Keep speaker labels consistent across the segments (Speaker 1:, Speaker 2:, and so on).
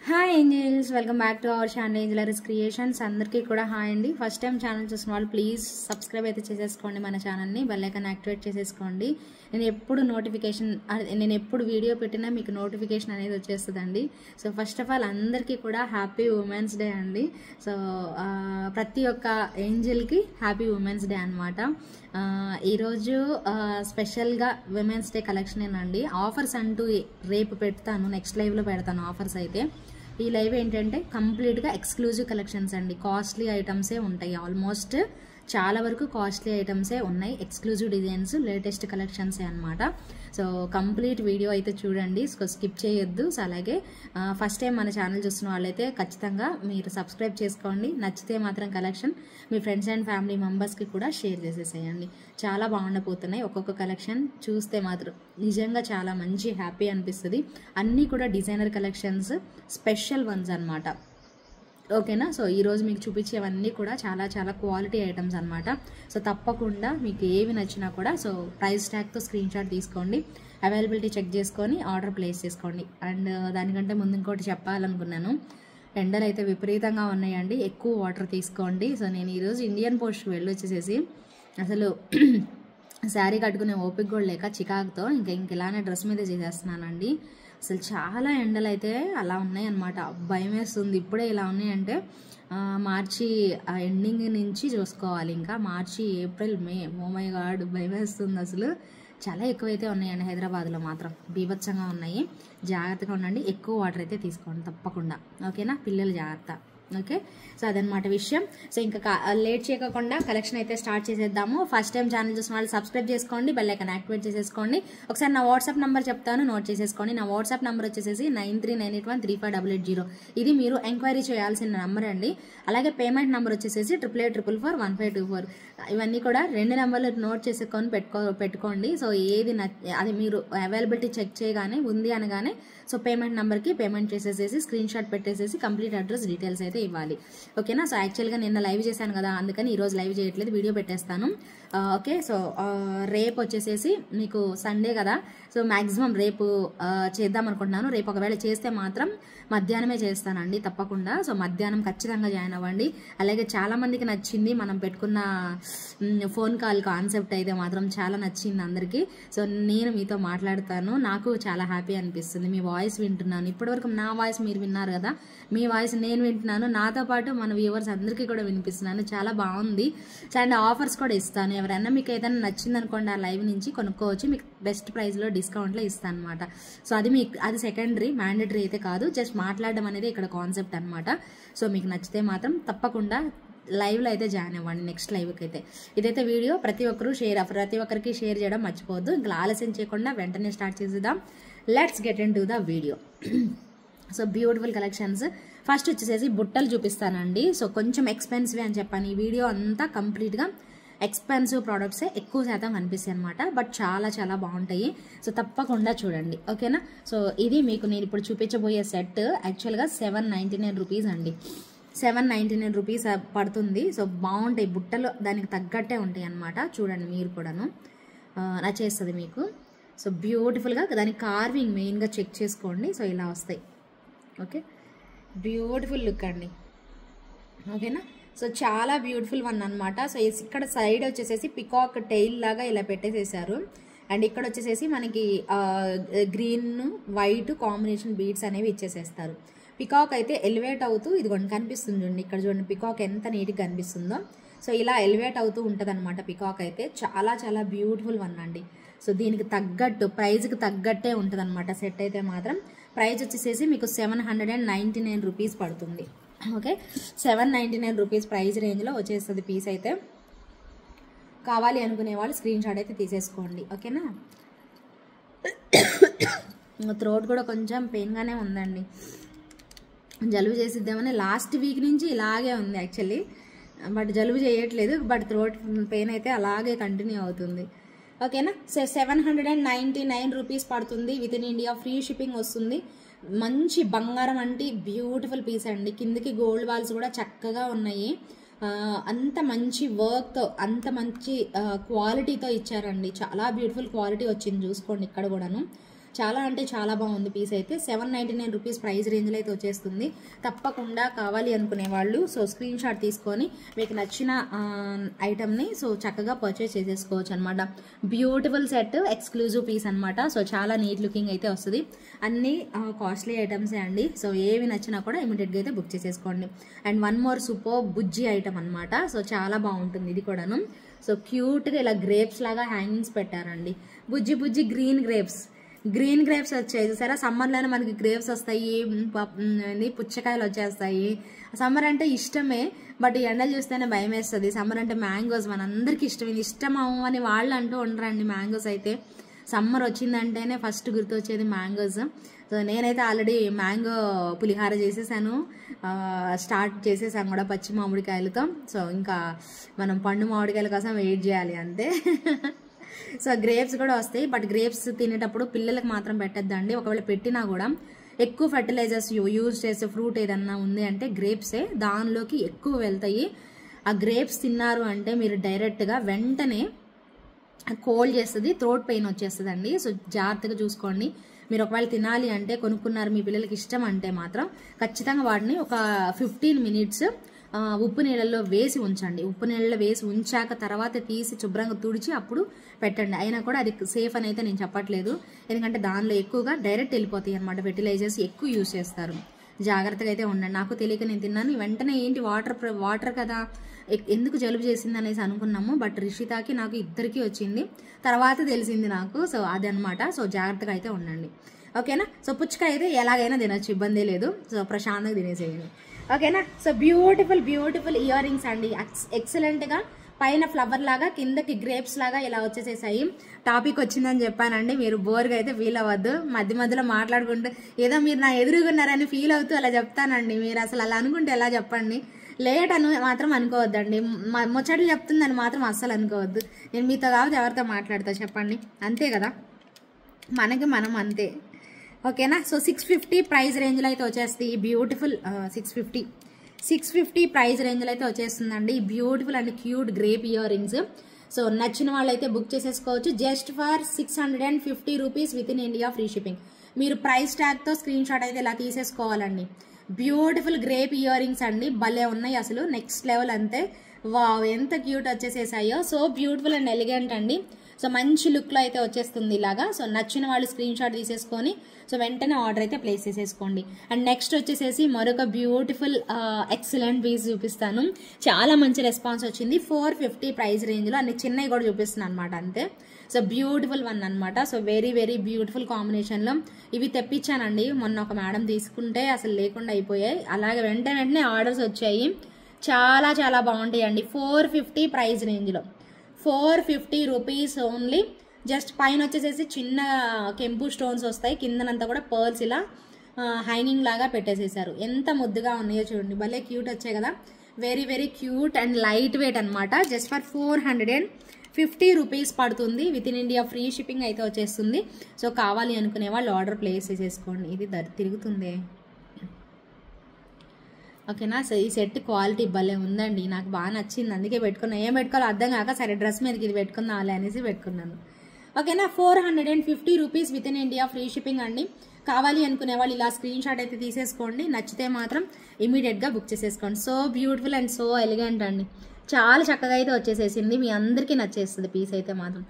Speaker 1: Hi angels, welcome back to our channel ఏంజలరీస్ creations. అందరికీ కూడా హాయ్ అండి. ఫస్ట్ టైం ఛానల్ చూసిన వాళ్ళు ప్లీజ్ సబ్స్క్రైబ్ అయితే చేసేసుకోండి, మన ఛానల్ని బెల్ ఐకాన్ యాక్టివేట్ చేసేసుకోండి. నేను ఎప్పుడు వీడియో పెట్టినా మీకు నోటిఫికేషన్ అనేది వచ్చేస్తుందండి. సో ఫస్ట్ ఆఫ్ ఆల్ అందరికీ కూడా హ్యాపీ ఉమెన్స్ డే అండి. సో ప్రతి ఒక్క ఏంజల్కి హ్యాపీ ఉమెన్స్ డే అనమాట. ఈరోజు స్పెషల్గా విమెన్స్ డే కలెక్షనేనండి. ఆఫర్స్ అంటూ రేపు పెడతాను, నెక్స్ట్ లైవ్లో పెడతాను ఆఫర్స్ అయితే. ఈ లైవ్ ఏంటంటే కంప్లీట్గా ఎక్స్క్లూజివ్ కలెక్షన్స్ అండి. కాస్ట్లీ ఐటమ్సే ఉంటాయి, ఆల్మోస్ట్ చాలా వరకు కాస్ట్లీ ఐటమ్సే ఉన్నాయి. ఎక్స్క్లూజివ్ డిజైన్స్, లేటెస్ట్ కలెక్షన్సే అనమాట. సో కంప్లీట్ వీడియో అయితే చూడండి, స్కిప్ చేయొద్దు. సో అలాగే ఫస్ట్ టైం మన ఛానల్ చూస్తున్న వాళ్ళైతే ఖచ్చితంగా మీరు సబ్స్క్రైబ్ చేసుకోండి. నచ్చితే మాత్రం collection me friends and family మెంబర్స్కి కూడా షేర్ చేసేసేయండి. చాలా బాగుండిపోతున్నాయి. ఒక్కొక్క కలెక్షన్ చూస్తే మాత్రం నిజంగా చాలా మంచి హ్యాపీ అనిపిస్తుంది. అన్నీ కూడా డిజైనర్ కలెక్షన్స్, స్పెషల్ వన్స్ అనమాట. ఓకేనా. సో ఈరోజు మీకు చూపించేవన్నీ కూడా చాలా చాలా క్వాలిటీ ఐటమ్స్ అనమాట. సో తప్పకుండా మీకు ఏవి నచ్చినా కూడా సో ప్రైస్ ట్యాగ్తో స్క్రీన్ షాట్ తీసుకోండి, అవైలబిలిటీ చెక్ చేసుకొని ఆర్డర్ ప్లేస్ చేసుకోండి. అండ్ దానికంటే ముందు ఇంకోటి చెప్పాలనుకున్నాను, ఎండలు అయితే విపరీతంగా ఉన్నాయండి, ఎక్కువ వాటర్ తీసుకోండి. సో నేను ఈరోజు ఇండియన్ పోస్ట్కి వెళ్ళొచ్చేసేసి అసలు శారీ కట్టుకునే ఓపిక కూడా లేక చికాకుతో ఇంక ఇలానే డ్రెస్ మీద చేసేస్తున్నానండి. అసలు చాలా ఎండలు అయితే అలా ఉన్నాయి అనమాట. భయం వేస్తుంది. ఇప్పుడే ఇలా ఉన్నాయంటే మార్చి ఎండింగ్ నుంచి చూసుకోవాలి. ఇంకా March, April, May, oh my god భయం వేస్తుంది. అసలు చాలా ఎక్కువైతే ఉన్నాయండి హైదరాబాద్లో మాత్రం, బీభత్సంగా ఉన్నాయి. జాగ్రత్తగా ఉండండి, ఎక్కువ వాటర్ అయితే తీసుకోండి తప్పకుండా. ఓకేనా, పిల్లలు జాగ్రత్త. ఓకే. సో అదనమాట విషయం. సో ఇంకా లేట్ చేయకుండా కలెక్షన్ అయితే స్టార్ట్ చేసేద్దాము. ఫస్ట్ టైం ఛానల్ చూసిన వాళ్ళు సబ్స్క్రైబ్ చేసుకోండి, బెల్ ఐకాన్ యాక్టివేట్ చేసేసుకోండి. ఒకసారి నా వాట్సాప్ నెంబర్ చెప్తాను, నోట్ చేసేసుకోండి. నా వాట్సాప్ నెంబర్ వచ్చేసి 9398135880. ఇది మీరు ఎంక్వైరీ చేయాల్సిన నెంబర్ అండి. అలాగే పేమెంట్ నెంబర్ వచ్చేసి 8844415524. ఇవన్నీ కూడా 2 నెంబర్లు నోట్ చేసుకొని పెట్టుకోండి. సో ఏది అది మీరు అవైలబిలిటీ చెక్ చేయగానే ఉంది అనగానే సో పేమెంట్ నెంబర్కి పేమెంట్ చేసేసేసి స్క్రీన్ షాట్ పెట్టేసేసి కంప్లీట్ అడ్రస్ డీటెయిల్స్ అయితే ఇవ్వాలి. ఓకేనా. సో యాక్చువల్గా నిన్న లైవ్ చేశాను కదా, అందుకని ఈరోజు లైవ్ చేయట్లేదు, వీడియో పెట్టేస్తాను. ఓకే. సో రేపు వచ్చేసేసి మీకు సండే కదా, సో మ్యాక్సిమం రేపు చేద్దాం అనుకుంటున్నాను. రేపు ఒకవేళ చేస్తే మాత్రం మధ్యాహ్నమే చేస్తానండి తప్పకుండా. సో మధ్యాహ్నం ఖచ్చితంగా జాయిన్ అవ్వండి. అలాగే చాలా మందికి నచ్చింది మనం పెట్టుకున్న ఫోన్ కాల్ కాన్సెప్ట్ అయితే మాత్రం చాలా నచ్చింది అందరికీ. సో నేను మీతో మాట్లాడతాను, నాకు చాలా హ్యాపీ అనిపిస్తుంది. మీ వాయిస్ వింటున్నాను, ఇప్పటివరకు నా వాయిస్ మీరు విన్నారు కదా, మీ వాయిస్ నేను వింటున్నాను, నాతో పాటు మన వ్యూవర్స్ అందరికీ కూడా వినిపిస్తున్నాను. చాలా బాగుంది. అండ్ ఆఫర్స్ కూడా ఇస్తాను. ఎవరైనా మీకు ఏదైనా నచ్చింది అనుకోండి, ఆ లైవ్ నుంచి కొనుక్కోవచ్చు, మీకు బెస్ట్ ప్రైస్లో డిస్కౌంట్లో ఇస్తాను అనమాట. సో అది సెకండరీ, మ్యాండేటరీ అయితే కాదు, జస్ట్ మాట్లాడడం అనేది ఇక్కడ కాన్సెప్ట్ అనమాట. సో మీకు నచ్చితే మాత్రం తప్పకుండా లైవ్లో అయితే జాయిన్ అవ్వండి, నెక్స్ట్ లైవ్కి అయితే. ఇదైతే వీడియో ప్రతి ఒక్కరికి షేర్ చేయడం మర్చిపోవద్దు. ఇంకా ఆలస్యం చేయకుండా వెంటనే స్టార్ట్ చేసేద్దాం. Let's get in to the video. So beautiful collections. First వచ్చేసేసి బుట్టలు చూపిస్తానండి. సో కొంచెం ఎక్స్పెన్సివ్ అని చెప్పాను. ఈ వీడియో అంతా కంప్లీట్గా ఎక్స్పెన్సివ్ ప్రోడక్ట్సే ఎక్కువ శాతం కనిపిస్తాయి అనమాట, బట్ చాలా చాలా బాగుంటాయి. సో తప్పకుండా చూడండి. ఓకేనా. సో ఇది మీకు నేను ఇప్పుడు చూపించబోయే సెట్ యాక్చువల్గా 799 రూపీస్ అండి. 799 రూపీస్ పడుతుంది. సో బాగుంటాయి బుట్టలు, దానికి తగ్గట్టే ఉంటాయి అనమాట. చూడండి మీరు కూడాను, నచ్చేస్తుంది మీకు. సో బ్యూటిఫుల్గా దాని కార్వింగ్ మెయిన్గా చెక్ చేసుకోండి. సో ఇలా వస్తాయి. ఓకే, బ్యూటిఫుల్ లుక్ అండి. ఓకేనా. సో చాలా బ్యూటిఫుల్ వన్ అనమాట. సో ఇక్కడ సైడ్ వచ్చేసేసి పికాక్ టైల్ లాగా ఇలా పెట్టేసేసారు. అండ్ ఇక్కడ వచ్చేసేసి మనకి గ్రీన్ వైట్ కాంబినేషన్ బీడ్స్ అనేవి ఇచ్చేసేస్తారు. పికాక్ అయితే ఎలివేట్ అవుతూ ఇదిగోండి కనిపిస్తుంది చూడండి, ఇక్కడ చూడండి పికాక్ ఎంత నీట్గా కనిపిస్తుందో. సో ఇలా ఎలివేట్ అవుతూ ఉంటుంది అనమాట పికాక్ అయితే. చాలా చాలా బ్యూటిఫుల్ వన్ అండి. సో దీనికి తగ్గట్టు ప్రైజ్కి తగ్గట్టే ఉంటుంది అనమాట సెట్ అయితే మాత్రం. ప్రైజ్ వచ్చేసేసి మీకు 799 రూపీస్ పడుతుంది. ఓకే, 799 రూపీస్ ప్రైజ్ రేంజ్లో వచ్చేస్తుంది పీస్ అయితే. కావాలి అనుకునే వాళ్ళు స్క్రీన్ షాట్ అయితే తీసేసుకోండి. ఓకేనా. థ్రోట్ కూడా కొంచెం పెయిన్గానే ఉందండి, జలుబు చేసిద్దామని లాస్ట్ వీక్ నుంచి ఇలాగే ఉంది యాక్చువల్లీ, బట్ జలుబు చేయట్లేదు, బట్ థ్రోట్ పెయిన్ అయితే అలాగే కంటిన్యూ అవుతుంది. ఓకేనా. సో 799 రూపీస్ పడుతుంది. Within India free shipping వస్తుంది. మంచి బంగారం అంటే బ్యూటిఫుల్ పీస్ అండి. కిందకి గోల్డ్ బాల్స్ కూడా చక్కగా ఉన్నాయి. అంత మంచి వర్క్తో, అంత మంచి క్వాలిటీతో ఇచ్చారండి. చాలా బ్యూటిఫుల్ క్వాలిటీ వచ్చింది చూసుకోండి ఇక్కడ కూడాను. చాలా అంటే చాలా బాగుంది పీస్ అయితే. 799 రూపీస్ ప్రైస్ రేంజ్లో అయితే వచ్చేస్తుంది. తప్పకుండా కావాలి అనుకునే వాళ్ళు సో స్క్రీన్ షాట్ తీసుకొని మీకు నచ్చిన ఐటమ్ని సో చక్కగా పర్చేస్ చేసేసుకోవచ్చు అనమాట. బ్యూటిఫుల్ సెట్, ఎక్స్క్లూజివ్ పీస్ అనమాట. సో చాలా నీట్ లుకింగ్ అయితే వస్తుంది. అన్నీ కాస్ట్లీ ఐటమ్సే అండి. సో ఏవి నచ్చినా కూడా ఇమీడియట్గా అయితే బుక్ చేసేసుకోండి. And one more super Bujji item అనమాట. సో చాలా బాగుంటుంది ఇది కూడాను. సో క్యూట్గా ఇలా గ్రేప్స్ లాగా హ్యాంగింగ్స్ పెట్టారండి. బుజ్జి బుజ్జి గ్రీన్ గ్రేప్స్ వచ్చాయి చూసారా. సమ్మర్లోనే మనకి గ్రేప్స్ వస్తాయి, పుచ్చకాయలు వచ్చేస్తాయి. సమ్మర్ అంటే ఇష్టమే, బట్ ఈ ఎండలు చూస్తేనే భయం వేస్తుంది. సమ్మర్ అంటే మ్యాంగోస్ మనందరికీ ఇష్టం అని వాళ్ళు అంటూ ఉండరండి. మ్యాంగోస్ అయితే సమ్మర్ వచ్చిందంటేనే ఫస్ట్ గుర్తొచ్చేది మ్యాంగోస్. సో నేనైతే ఆల్రెడీ మ్యాంగో పులిహార చేసేసాను, స్టార్ట్ చేసేసాను కూడా పచ్చి మామిడికాయలతో. సో ఇంకా మనం పండు మామిడికాయల కోసం వెయిట్ చేయాలి అంతే. సో గ్రేప్స్ కూడా వస్తాయి, బట్ గ్రేప్స్ తినేటప్పుడు పిల్లలకు మాత్రం పెట్టద్దండి. ఒకవేళ పెట్టినా కూడా ఎక్కువ ఫర్టిలైజర్స్ యూజ్ చేసే ఫ్రూట్ ఏదన్నా ఉంది అంటే గ్రేప్సే, దానిలోకి ఎక్కువ వెళ్తాయి. ఆ గ్రేప్స్ తిన్నారు అంటే మీరు డైరెక్ట్గా వెంటనే కోల్డ్ చేస్తుంది, థ్రోట్ పెయిన్ వచ్చేస్తుంది అండి. సో జాగ్రత్తగా చూసుకోండి. మీరు ఒకవేళ తినాలి అంటే కొనుక్కున్నారు, మీ పిల్లలకి ఇష్టం అంటే మాత్రం ఖచ్చితంగా వాటిని ఒక 15 మినిట్స్ ఉప్పు నీళ్ళల్లో వేసి ఉంచండి. ఉప్పు నీళ్ళలో వేసి ఉంచాక తర్వాత తీసి శుభ్రంగా తుడిచి అప్పుడు పెట్టండి. అయినా కూడా అది సేఫ్ అని అయితే నేను చెప్పట్లేదు, ఎందుకంటే దానిలో ఎక్కువగా డైరెక్ట్ వెళ్ళిపోతాయి అనమాట. ఫెర్టిలైజర్స్ ఎక్కువ యూజ్ చేస్తారు. జాగ్రత్తగా అయితే ఉండండి. నాకు తెలియక నేను తిన్నాను, వెంటనే ఏంటి వాటర్ కదా ఎందుకు జలుబు చేసింది అనేసి అనుకున్నాము, బట్ రిషితాకి నాకు ఇద్దరికి వచ్చింది, తర్వాత తెలిసింది నాకు. సో అదనమాట. సో జాగ్రత్తగా అయితే ఉండండి, ఓకేనా. సో పుచ్చకాయ అయితే ఎలాగైనా తినొచ్చు, ఇబ్బంది లేదు. సో ప్రశాంతంగా తినేసేయండి, ఓకేనా. సో బ్యూటిఫుల్ ఇయర్ రింగ్స్ అండి. ఎక్సలెంట్గా పైన ఫ్లవర్ లాగా కిందకి గ్రేప్స్ లాగా ఇలా వచ్చేసేసాయి. టాపిక్ వచ్చిందని చెప్పానండి, మీరు బోర్గా అయితే ఫీల్ అవ్వద్దు. మధ్యలో మాట్లాడుకుంటూ ఏదో మీరు నా ఎదురుగున్నారని ఫీల్ అవుతూ అలా చెప్తానండి. మీరు అసలు అలా అనుకుంటే ఎలా చెప్పండి. లేట్ మాత్రం అనుకోవద్దండి, ముచ్చట్లు చెప్తుందని మాత్రం అస్సలు అనుకోవద్దు. నేను మీతో కాబట్టి ఎవరితో మాట్లాడతా చెప్పండి, అంతే కదా, మనకి మనం అంతే, ఓకేనా. సో 650 ప్రైస్ రేంజ్లో అయితే వచ్చేస్తుంది ఈ బ్యూటిఫుల్ 650 ప్రైస్ రేంజ్లో అయితే వచ్చేస్తుందండి ఈ beautiful and cute grape earrings. So నచ్చిన వాళ్ళు అయితే బుక్ చేసేసుకోవచ్చు. Just for 650 rupees within India free shipping. మీరు ప్రైస్ ట్యాగ్తో స్క్రీన్ షాట్ అయితే ఇలా తీసేసుకోవాలండి. బ్యూటిఫుల్ గ్రేప్ ఇయర్ రింగ్స్ అండి, భలే ఉన్నాయి అసలు, నెక్స్ట్ లెవెల్ అంతే. వావ్ ఎంత క్యూట్ వచ్చేసేసాయో. సో బ్యూటిఫుల్ అండ్ ఎలిగెంట్ అండి. సో మంచి లుక్లో అయితే వచ్చేస్తుంది ఇలాగా. సో నచ్చిన వాళ్ళు స్క్రీన్ షాట్ తీసేసుకొని సో వెంటనే ఆర్డర్ అయితే ప్లేస్ చేసేసుకోండి. అండ్ నెక్స్ట్ వచ్చేసేసి మరొక బ్యూటిఫుల్ ఎక్సలెంట్ పీస్ చూపిస్తాను. చాలా మంచి రెస్పాన్స్ వచ్చింది. 450 ప్రైస్ రేంజ్లో అన్ని చిన్నవి కూడా చూపిస్తున్నాను అనమాట అంతే. సో బ్యూటిఫుల్ వన్ అనమాట. సో వెరీ బ్యూటిఫుల్ కాంబినేషన్లో ఇవి తెప్పించానండి. మొన్న ఒక మేడం తీసుకుంటే అసలు లేకుండా అయిపోయాయి, అలాగే వెంటనే ఆర్డర్స్ వచ్చాయి. చాలా బాగుంటాయి అండి. 450 ప్రైస్ రేంజ్లో 450 రూపీస్ ఓన్లీ. జస్ట్ పైన వచ్చేసేసి చిన్న కెంపు స్టోన్స్ వస్తాయి, కిందనంతా కూడా పర్ల్స్ ఇలా హైనింగ్ లాగా పెట్టేసేసారు. ఎంత ముద్దుగా ఉన్నాయో చూడండి, భలే క్యూట్ వచ్చాయి కదా. Very cute and light weight అనమాట. జస్ట్ ఫర్ 450 రూపీస్ పడుతుంది. Within India free shipping అయితే వచ్చేస్తుంది. సో కావాలి అనుకునే వాళ్ళు ఆర్డర్ ప్లేస్ చేసేసుకోండి. ఇది తిరుగుతుంది, ఓకేనా. సో ఈ సెట్ క్వాలిటీ భలే ఉందండి, నాకు బాగా నచ్చింది, అందుకే పెట్టుకున్నాను. ఏం పెట్టుకోవాలో అర్థం కాక సరే డ్రెస్ మీదకి ఇది పెట్టుకుందాం అనేసి పెట్టుకున్నాను, ఓకేనా. 450 rupees within India free shipping అండి. కావాలి అనుకునే వాళ్ళు ఇలా స్క్రీన్ షాట్ అయితే తీసేసుకోండి. నచ్చితే మాత్రం ఇమీడియట్గా బుక్ చేసేసుకోండి. So beautiful and so elegant అండి, చాలా చక్కగా అయితే వచ్చేసేసింది. మీ అందరికీ నచ్చేస్తుంది పీస్ అయితే మాత్రం.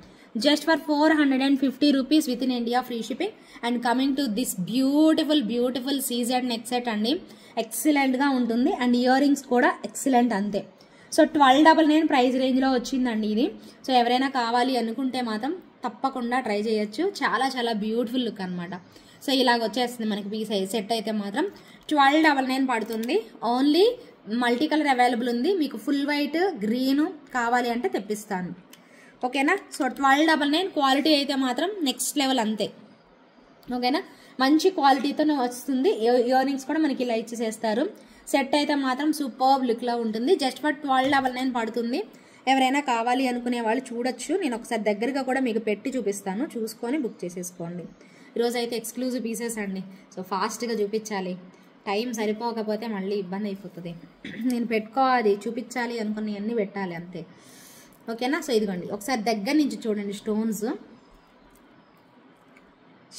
Speaker 1: Just for 450 rupees within India free shipping. And coming to this beautiful CZ neck set అండి. ఎక్సలెంట్గా ఉంటుంది అండ్ ఇయర్ రింగ్స్ కూడా ఎక్సలెంట్ అంతే. సో 1299 ప్రైస్ రేంజ్లో వచ్చిందండి ఇది. సో ఎవరైనా కావాలి అనుకుంటే మాత్రం తప్పకుండా ట్రై చేయొచ్చు. చాలా బ్యూటిఫుల్ లుక్ అనమాట. సో ఇలాగ వచ్చేస్తుంది మనకి పీస్ సెట్ అయితే మాత్రం 1299 పడుతుంది. ఓన్లీ మల్టీ కలర్ అవైలబుల్ ఉంది. మీకు ఫుల్ వైట్ గ్రీన్ కావాలి అంటే తెప్పిస్తాను, ఓకేనా. సో 1299 క్వాలిటీ అయితే మాత్రం నెక్స్ట్ లెవెల్ అంతే, ఓకేనా. మంచి క్వాలిటీతోనే వస్తుంది. ఇయర్ రింగ్స్ కూడా మనకి ఇలా ఇచ్చేసేస్తారు. సెట్ అయితే మాత్రం సూపర్ లుక్లో ఉంటుంది. జస్ట్ ఫర్ 1299 పడుతుంది. ఎవరైనా కావాలి అనుకునే వాళ్ళు చూడొచ్చు. నేను ఒకసారి దగ్గరగా కూడా మీకు పెట్టి చూపిస్తాను, చూసుకొని బుక్ చేసేసుకోండి. ఈరోజు అయితే ఎక్స్క్లూజివ్ పీసెస్ అండి. సో ఫాస్ట్గా చూపించాలి, టైం సరిపోకపోతే మళ్ళీ ఇబ్బంది అయిపోతుంది. నేను పెట్టుకోవాలి చూపించాలి అనుకున్నవన్నీ పెట్టాలి అంతే, ఓకేనా. సో ఇదిగోండి ఒకసారి దగ్గర నుంచి చూడండి.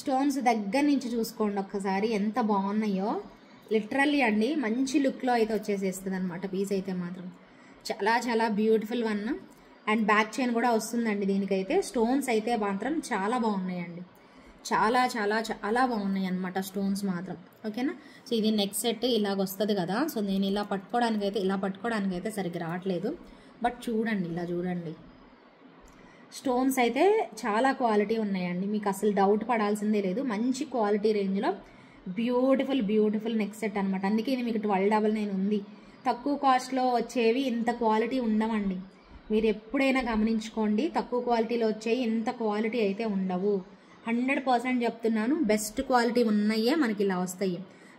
Speaker 1: స్టోన్స్ దగ్గర నుంచి చూసుకోండి ఒక్కసారి ఎంత బాగున్నాయో. లిటరల్లీ అండి మంచి లుక్లో అయితే వచ్చేసేస్తుంది అనమాట పీస్ అయితే మాత్రం. చాలా చాలా beautiful one. And back chain కూడా వస్తుందండి దీనికైతే. స్టోన్స్ అయితే మాత్రం చాలా బాగున్నాయండి, చాలా చాలా చాలా బాగున్నాయి అనమాట స్టోన్స్ మాత్రం. ఓకేనా. సో ఇది నెక్స్ట్ సెట్ ఇలాగ వస్తుంది కదా. సో నేను ఇలా పట్టుకోవడానికైతే సరిగ్గా రావట్లేదు. బట్ చూడండి, ఇలా చూడండి, స్టోన్స్ అయితే చాలా క్వాలిటీ ఉన్నాయండి. మీకు అసలు డౌట్ పడాల్సిందే లేదు. మంచి క్వాలిటీ రేంజ్లో బ్యూటిఫుల్ నెక్స్ట్ సెట్ అనమాట. అందుకే ఇది మీకు 1299 ఉంది. తక్కువ కాస్ట్లో వచ్చేవి ఇంత క్వాలిటీ ఉండవండి. మీరు ఎప్పుడైనా గమనించుకోండి, తక్కువ క్వాలిటీలో వచ్చేవి ఇంత క్వాలిటీ అయితే ఉండవు. 100% చెప్తున్నాను. బెస్ట్ క్వాలిటీ ఉన్నాయే మనకి ఇలా వస్తాయి.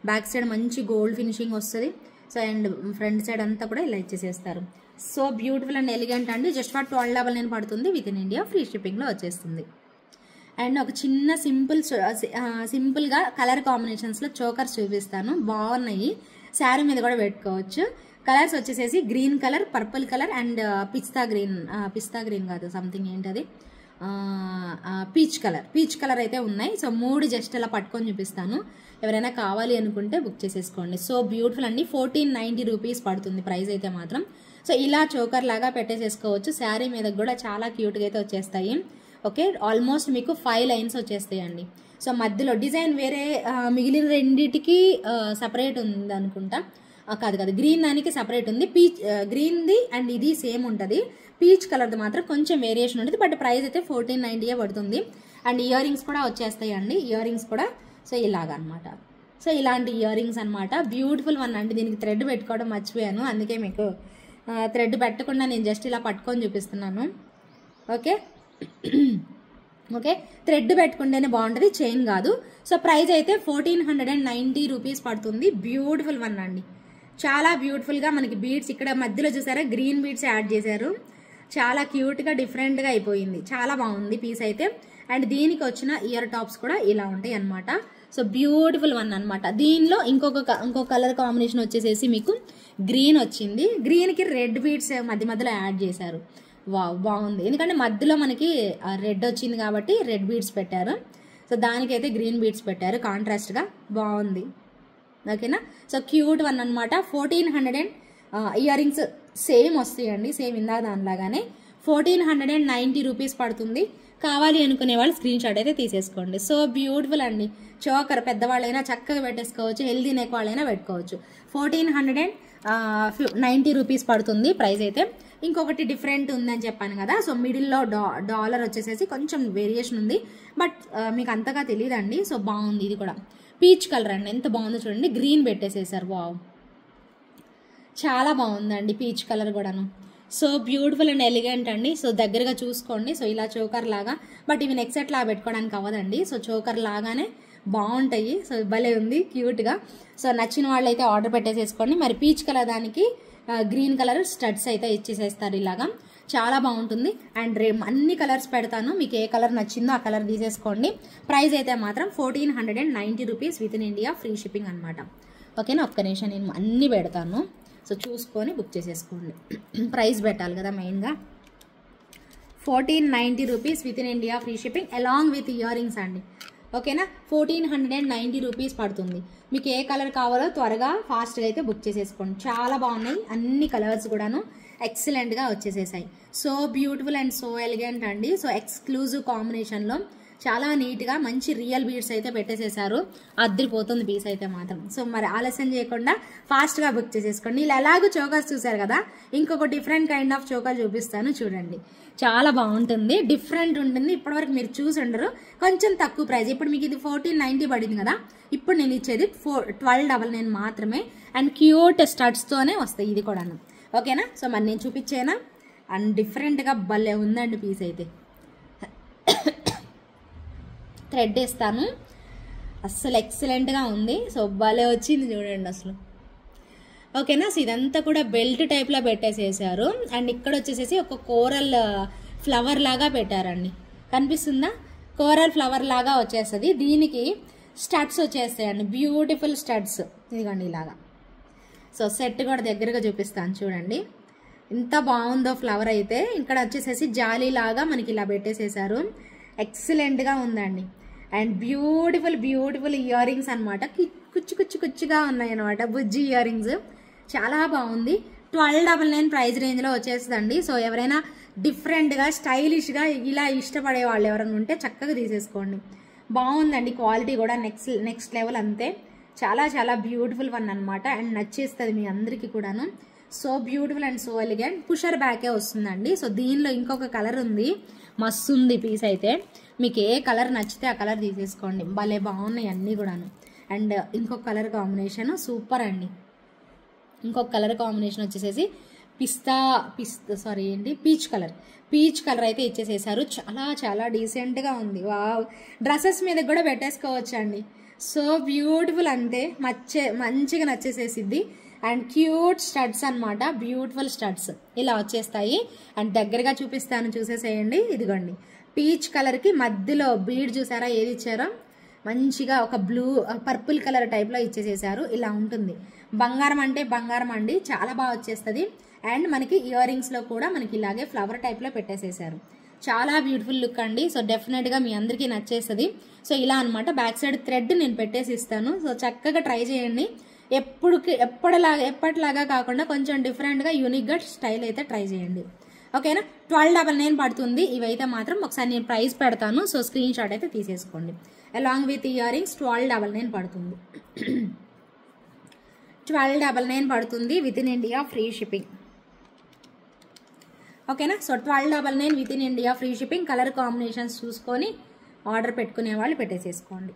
Speaker 1: బ్యాక్ సైడ్ మంచి గోల్డ్ ఫినిషింగ్ వస్తుంది. సో అండ్ ఫ్రంట్ సైడ్ అంతా కూడా ఇలా ఇచ్చేసేస్తారు. సో బ్యూటిఫుల్ అండ్ ఎలిగెంట్ అండి. జస్ట్ ఫర్ 1299 పడుతుంది. విత్ ఇన్ ఇండియా ఫ్రీ షిప్పింగ్లో వచ్చేస్తుంది. అండ్ ఒక చిన్న సింపుల్గా కలర్ కాంబినేషన్స్లో చోకర్స్ చూపిస్తాను. బాగున్నాయి, శారీ మీద కూడా పెట్టుకోవచ్చు. కలర్స్ వచ్చేసేసి green colour, purple colour and pista green కాదు, సంథింగ్ ఏంటది, పీచ్ కలర్ అయితే ఉన్నాయి. సో 3 జస్ట్ అలా పట్టుకొని చూపిస్తాను. ఎవరైనా కావాలి అనుకుంటే బుక్ చేసేసుకోండి. సో బ్యూటిఫుల్ అండి. 1490 రూపీస్ పడుతుంది ప్రైస్ అయితే మాత్రం. సో ఇలా చోకర్ లాగా పెట్టేసేసుకోవచ్చు. శారీ మీద కూడా చాలా క్యూట్గా అయితే వచ్చేస్తాయి. ఓకే, ఆల్మోస్ట్ మీకు 5 లైన్స్ వచ్చేస్తాయండి. సో మధ్యలో డిజైన్ వేరే, మిగిలిన రెండింటికి సపరేట్ ఉంది అనుకుంటా. కాదు, గ్రీన్ దానికి సపరేట్ ఉంది. గ్రీన్ది అండ్ ఇది సేమ్ ఉంటుంది. పీచ్ కలర్ది మాత్రం కొంచెం వేరియేషన్ ఉంటుంది. బట్ ప్రైస్ అయితే 1490 పడుతుంది. అండ్ ఇయర్ రింగ్స్ కూడా వచ్చేస్తాయి అండి. ఇయర్ రింగ్స్ కూడా సో ఇలాగనమాట. సో ఇలాంటి ఇయర్ రింగ్స్ అనమాట. బ్యూటిఫుల్ వన్ అండి. దీనికి థ్రెడ్ పెట్టుకోవడం మర్చిపోయాను, అందుకే మీకు థ్రెడ్ పెట్టకుండా నేను జస్ట్ ఇలా పట్టుకొని చూపిస్తున్నాను. ఓకే, థ్రెడ్ పెట్టుకుంటేనే బాగుంటుంది, చైన్ కాదు. సో ప్రైస్ అయితే 1490 రూపీస్ పడుతుంది. బ్యూటిఫుల్ వన్ అండి, చాలా బ్యూటిఫుల్గా మనకి బీడ్స్ ఇక్కడ మధ్యలో చూసారా, గ్రీన్ బీడ్స్ యాడ్ చేశారు. చాలా క్యూట్గా డిఫరెంట్గా అయిపోయింది. చాలా బాగుంది పీస్ అయితే. అండ్ దీనికి వచ్చిన ఇయర్ టాప్స్ కూడా ఇలా ఉంటాయి అనమాట. సో బ్యూటిఫుల్ వన్ అనమాట. దీనిలో ఇంకో కలర్ కాంబినేషన్ వచ్చేసేసి మీకు గ్రీన్ వచ్చింది. గ్రీన్కి రెడ్ బీడ్స్ మధ్యలో యాడ్ చేశారు. వావ్, బాగుంది. ఎందుకంటే మధ్యలో మనకి రెడ్ వచ్చింది కాబట్టి రెడ్ బీడ్స్ పెట్టారు. సో దానికైతే గ్రీన్ బీడ్స్ పెట్టారు కాంట్రాస్ట్గా, బాగుంది. ఓకేనా. సో క్యూట్ వన్ అనమాట. 1400 ఇయర్ రింగ్స్ సేమ్ వస్తాయండి, సేమ్ ఇందాక దానిలాగానే. 1490 రూపీస్ పడుతుంది. కావాలి అనుకునే వాళ్ళు స్క్రీన్ షాట్ అయితే తీసేసుకోండి. సో బ్యూటిఫుల్ అండి. చోకర్ పెద్దవాళ్ళైనా చక్కగా పెట్టేసుకోవచ్చు, హెల్దీ నెక్ వాళ్ళైనా పెట్టుకోవచ్చు. 1490 రూపీస్ పడుతుంది ప్రైస్ అయితే. ఇంకొకటి డిఫరెంట్ ఉందని చెప్పాను కదా. సో మిడిల్లో డాలర్ వచ్చేసేసి కొంచెం వేరియేషన్ ఉంది, బట్ మీకు అంతగా తెలియదండి. సో బాగుంది. ఇది కూడా పీచ్ కలర్ అండి, ఎంత బాగుందో చూడండి. గ్రీన్ పెట్టేసేసారు, వావ్, చాలా బాగుందండి పీచ్ కలర్ కూడాను. సో బ్యూటిఫుల్ అండ్ ఎలిగెంట్ అండి. సో దగ్గరగా చూసుకోండి. సో ఇలా చోకర్ లాగా, బట్ ఇవి నెక్ సెట్ లాగా పెట్టుకోవడానికి అవ్వదండి. సో చోకర్ లాగానే బాగుంటాయి. సో భలే ఉంది క్యూట్గా. సో నచ్చిన వాళ్ళు అయితే ఆర్డర్ పెట్టేసేసుకోండి. మరి పీచ్ కలర్ దానికి గ్రీన్ కలర్ స్టడ్స్ అయితే ఇచ్చేసేస్తారు ఇలాగా, చాలా బాగుంటుంది. అండ్ అన్ని కలర్స్ పెడతాను, మీకు ఏ కలర్ నచ్చిందో ఆ కలర్ తీసేసుకోండి. ప్రైస్ అయితే మాత్రం 1490 rupees within India free shipping అనమాట. ఓకేనా. ఒక్క నిమిషం నేను అన్నీ పెడతాను. సో చూసుకొని బుక్ చేసేసుకోండి. ప్రైస్ పెట్టాలి కదా మెయిన్గా. 1490 rupees within India free shipping along with ear rings అండి. ఓకేనా. 1490 రూపీస్ పడుతుంది. మీకు ఏ కలర్ కావాలో త్వరగా ఫాస్ట్గా అయితే బుక్ చేసేసుకోండి. చాలా బాగున్నాయి అన్ని కలర్స్ కూడాను, ఎక్సలెంట్గా వచ్చేసేసాయి. So beautiful and so elegant అండి. సో ఎక్స్క్లూజివ్ కాంబినేషన్లో చాలా నీట్గా మంచి రియల్ బీడ్స్ అయితే పెట్టేసేసారు. అద్దరిపోతుంది పీస్ అయితే మాత్రం. సో మరి ఆలస్యం చేయకుండా ఫాస్ట్గా బుక్ చేసేసుకోండి. ఇలా ఎలాగో చోకర్స్ చూసారు కదా, ఇంకొక డిఫరెంట్ కైండ్ ఆఫ్ చోకర్ చూపిస్తాను చూడండి. చాలా బాగుంటుంది, డిఫరెంట్ ఉంటుంది. ఇప్పటివరకు మీరు చూసి ఉండరు, కొంచెం తక్కువ ప్రైస్. ఇప్పుడు మీకు ఇది 1490 పడింది కదా, ఇప్పుడు నేను ఇచ్చేది 1299 మాత్రమే. అండ్ క్యూట్ స్టడ్స్తోనే వస్తాయి ఇది కూడాను. ఓకేనా. సో మరి నేను చూపించేనా, అండ్ డిఫరెంట్గా భలే ఉందండి పీస్ అయితే. థ్రెడ్ వేస్తాను, అస్సలు ఎక్సలెంట్గా ఉంది. సో భలే వచ్చింది చూడండి అసలు. ఓకేనా. సో ఇదంతా కూడా బెల్ట్ టైప్లో పెట్టేసేసారు. అండ్ ఇక్కడ వచ్చేసేసి ఒక కోరల్ ఫ్లవర్ లాగా పెట్టారండి, కనిపిస్తుందా, కోరల్ ఫ్లవర్ లాగా వచ్చేస్తుంది. దీనికి స్టడ్స్ వచ్చేస్తాయండి, బ్యూటిఫుల్ స్టడ్స్, ఇదిగోండి ఇలాగా. సో సెట్ కూడా దగ్గరగా చూపిస్తాను చూడండి, ఎంత బాగుందో ఫ్లవర్ అయితే. ఇక్కడ వచ్చేసేసి జాలీ లాగా మనకి ఇలా పెట్టేసేసారు, ఎక్సలెంట్గా ఉందండి. అండ్ బ్యూటిఫుల్ ఇయర్ రింగ్స్ అనమాట. కుచ్చుగా ఉన్నాయి అనమాట, బుజ్జి ఇయర్ రింగ్స్. చాలా బాగుంది. 1299 ప్రైస్ రేంజ్లో వచ్చేస్తుందండి. సో ఎవరైనా డిఫరెంట్గా స్టైలిష్గా ఇలా ఇష్టపడే వాళ్ళు ఎవరైనా ఉంటే చక్కగా తీసేసుకోండి. బాగుందండి, క్వాలిటీ కూడా నెక్స్ట్ లెవెల్ అంతే. చాలా బ్యూటిఫుల్ వన్ అనమాట. అండ్ నచ్చేస్తుంది మీ అందరికీ కూడాను. So beautiful and so elegant. Pusher బ్యాకే వస్తుందండి. సో దీనిలో ఇంకొక కలర్ ఉంది, మస్తు ఉంది పీస్ అయితే. మీకు ఏ కలర్ నచ్చితే ఆ కలర్ తీసేసుకోండి. భలే బాగున్నాయి అన్నీ కూడాను. అండ్ ఇంకొక కలర్ కాంబినేషన్ సూపర్ అండి. ఇంకొక కలర్ కాంబినేషన్ వచ్చేసేసి పీచ్ కలర్ అయితే ఇచ్చేసేసారు. చాలా డీసెంట్గా ఉంది. వావ్, డ్రెస్సెస్ మీద కూడా పెట్టేసుకోవచ్చు అండి. సో బ్యూటిఫుల్ అంతే, మంచిగా నచ్చేసేసిద్ది. అండ్ క్యూట్ స్టడ్స్ అనమాట, బ్యూటిఫుల్ స్టడ్స్ ఇలా వచ్చేస్తాయి. అండ్ దగ్గరగా చూపిస్తాను, చూసేసేయండి. ఇదిగోండి, పీచ్ కలర్కి మధ్యలో బీడ్ చూసారా ఏది ఇచ్చారో, మంచిగా ఒక పర్పుల్ కలర్ టైప్లో ఇచ్చేసేసారు. ఇలా ఉంటుంది. బంగారం అంటే బంగారం అండి, చాలా బాగా వచ్చేస్తుంది. అండ్ మనకి ఇయర్ రింగ్స్లో కూడా మనకి ఇలాగే ఫ్లవర్ టైప్లో పెట్టేసేసారు. చాలా బ్యూటిఫుల్ లుక్ అండి. సో డెఫినెట్గా మీ అందరికీ నచ్చేస్తుంది. సో ఇలా అనమాట. బ్యాక్ సైడ్ థ్రెడ్ నేను పెట్టేసి ఇస్తాను. సో చక్కగా ట్రై చేయండి. ఎప్పటిలాగా కాకుండా కొంచెం డిఫరెంట్గా యూనిక్గా స్టైల్ అయితే ట్రై చేయండి. ఓకేనా. 1299 పడుతుంది. ఇవైతే మాత్రం ఒకసారి నేను ప్రైస్ పెడతాను. సో స్క్రీన్ షాట్ అయితే తీసేసుకోండి. అలాంగ్ విత్ ఇయర్ రింగ్స్ 1299 పడుతుంది. 1299 పడుతుంది within India free shipping. ఓకేనా. So 1299 within India free shipping. Colour combinations చూసుకొని ఆర్డర్ పెట్టుకునే వాళ్ళు పెట్టేసేసుకోండి.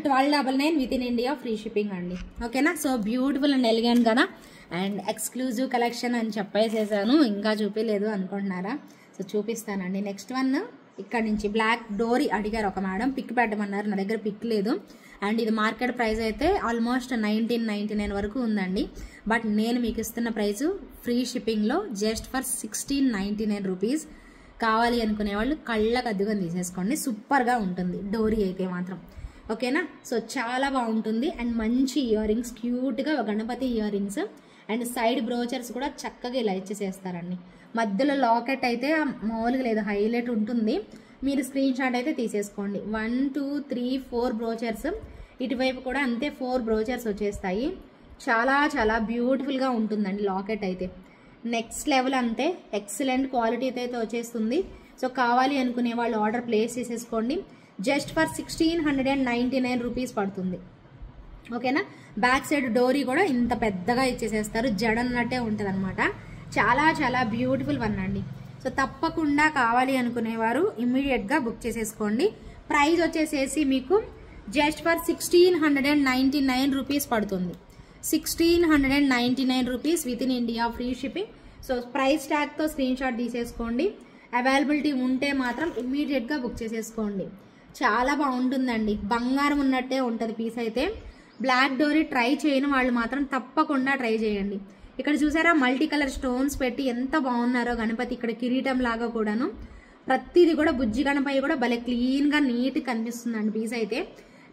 Speaker 1: 1299 within India free shipping అండి. ఓకేనా. సో బ్యూటిఫుల్ అండ్ ఎలిగెంట్ కదా. అండ్ ఎక్స్క్లూజివ్ కలెక్షన్ అని చెప్పేసేసాను, ఇంకా చూపించలేదు అనుకుంటున్నారా? సో చూపిస్తానండి. నెక్స్ట్ వన్ ఇక్కడ నుంచి బ్లాక్ డోరీ అడిగారు ఒక మేడం, పిక్ పెట్టమన్నారు. నా దగ్గర పిక్ లేదు. అండ్ ఇది మార్కెట్ ప్రైస్ అయితే ఆల్మోస్ట్ 1999 వరకు ఉందండి. బట్ నేను మీకు ఇస్తున్న ప్రైస్ ఫ్రీ షిప్పింగ్లో జస్ట్ ఫర్ 1699 రూపీస్. కావాలి అనుకునే వాళ్ళు కళ్ళకు అద్దుకొని తీసేసుకోండి. సూపర్గా ఉంటుంది డోరీ అయితే మాత్రం. ఓకేనా. సో చాలా బాగుంటుంది. అండ్ మంచి ఇయర్ రింగ్స్, క్యూట్గా Ganapati ear rings. And side brooches కూడా చక్కగా ఇలా ఇచ్చేసేస్తారండి. మధ్యలో లాకెట్ అయితే మామూలుగా లేదు, హైలైట్ ఉంటుంది. మీరు స్క్రీన్ షాట్ అయితే తీసేసుకోండి. 1 2 3 4 బ్రోచర్స్. ఇటువైపు కూడా అంతే 4 బ్రోచర్స్ వచ్చేస్తాయి. చాలా బ్యూటిఫుల్గా ఉంటుందండి లాకెట్ అయితే. నెక్స్ట్ లెవెల్ అంతే, ఎక్సలెంట్ క్వాలిటీ అయితే వచ్చేస్తుంది. సో కావాలి అనుకునే వాళ్ళు ఆర్డర్ ప్లేస్ చేసేసుకోండి. జస్ట్ ఫర్ 1699 రూపీస్ పడుతుంది. ఓకేనా. బ్యాక్ సైడ్ డోరీ కూడా ఇంత పెద్దగా ఇచ్చేసేస్తారు, జడన్నట్టే ఉంటుంది అనమాట. చాలా బ్యూటిఫుల్ వన్ అండి. సో తప్పకుండా కావాలి అనుకునేవారు ఇమ్మీడియట్గా బుక్ చేసేసుకోండి. ప్రైస్ వచ్చేసేసి మీకు జస్ట్ ఫర్ 1699 రూపీస్ పడుతుంది. 1699 rupees within India free shipping. So price ట్యాగ్తో స్క్రీన్ షాట్ తీసేసుకోండి. అవైలబిలిటీ ఉంటే మాత్రం ఇమ్మీడియట్గా బుక్ చేసేసుకోండి. చాలా బాగుంటుందండి, బంగారం ఉన్నట్టే ఉంటుంది పీస్ అయితే. బ్లాక్ డోరీ ట్రై చేయని వాళ్ళు మాత్రం తప్పకుండా ట్రై చేయండి. ఇక్కడ చూసారా మల్టీ కలర్ స్టోన్స్ పెట్టి ఎంత బాగున్నారో గణపతి. ఇక్కడ కిరీటం లాగా కూడాను ప్రతిదీ కూడా బుజ్జి గణపతి కూడా భలే క్లీన్గా నీట్గా కనిపిస్తుందండి పీస్ అయితే.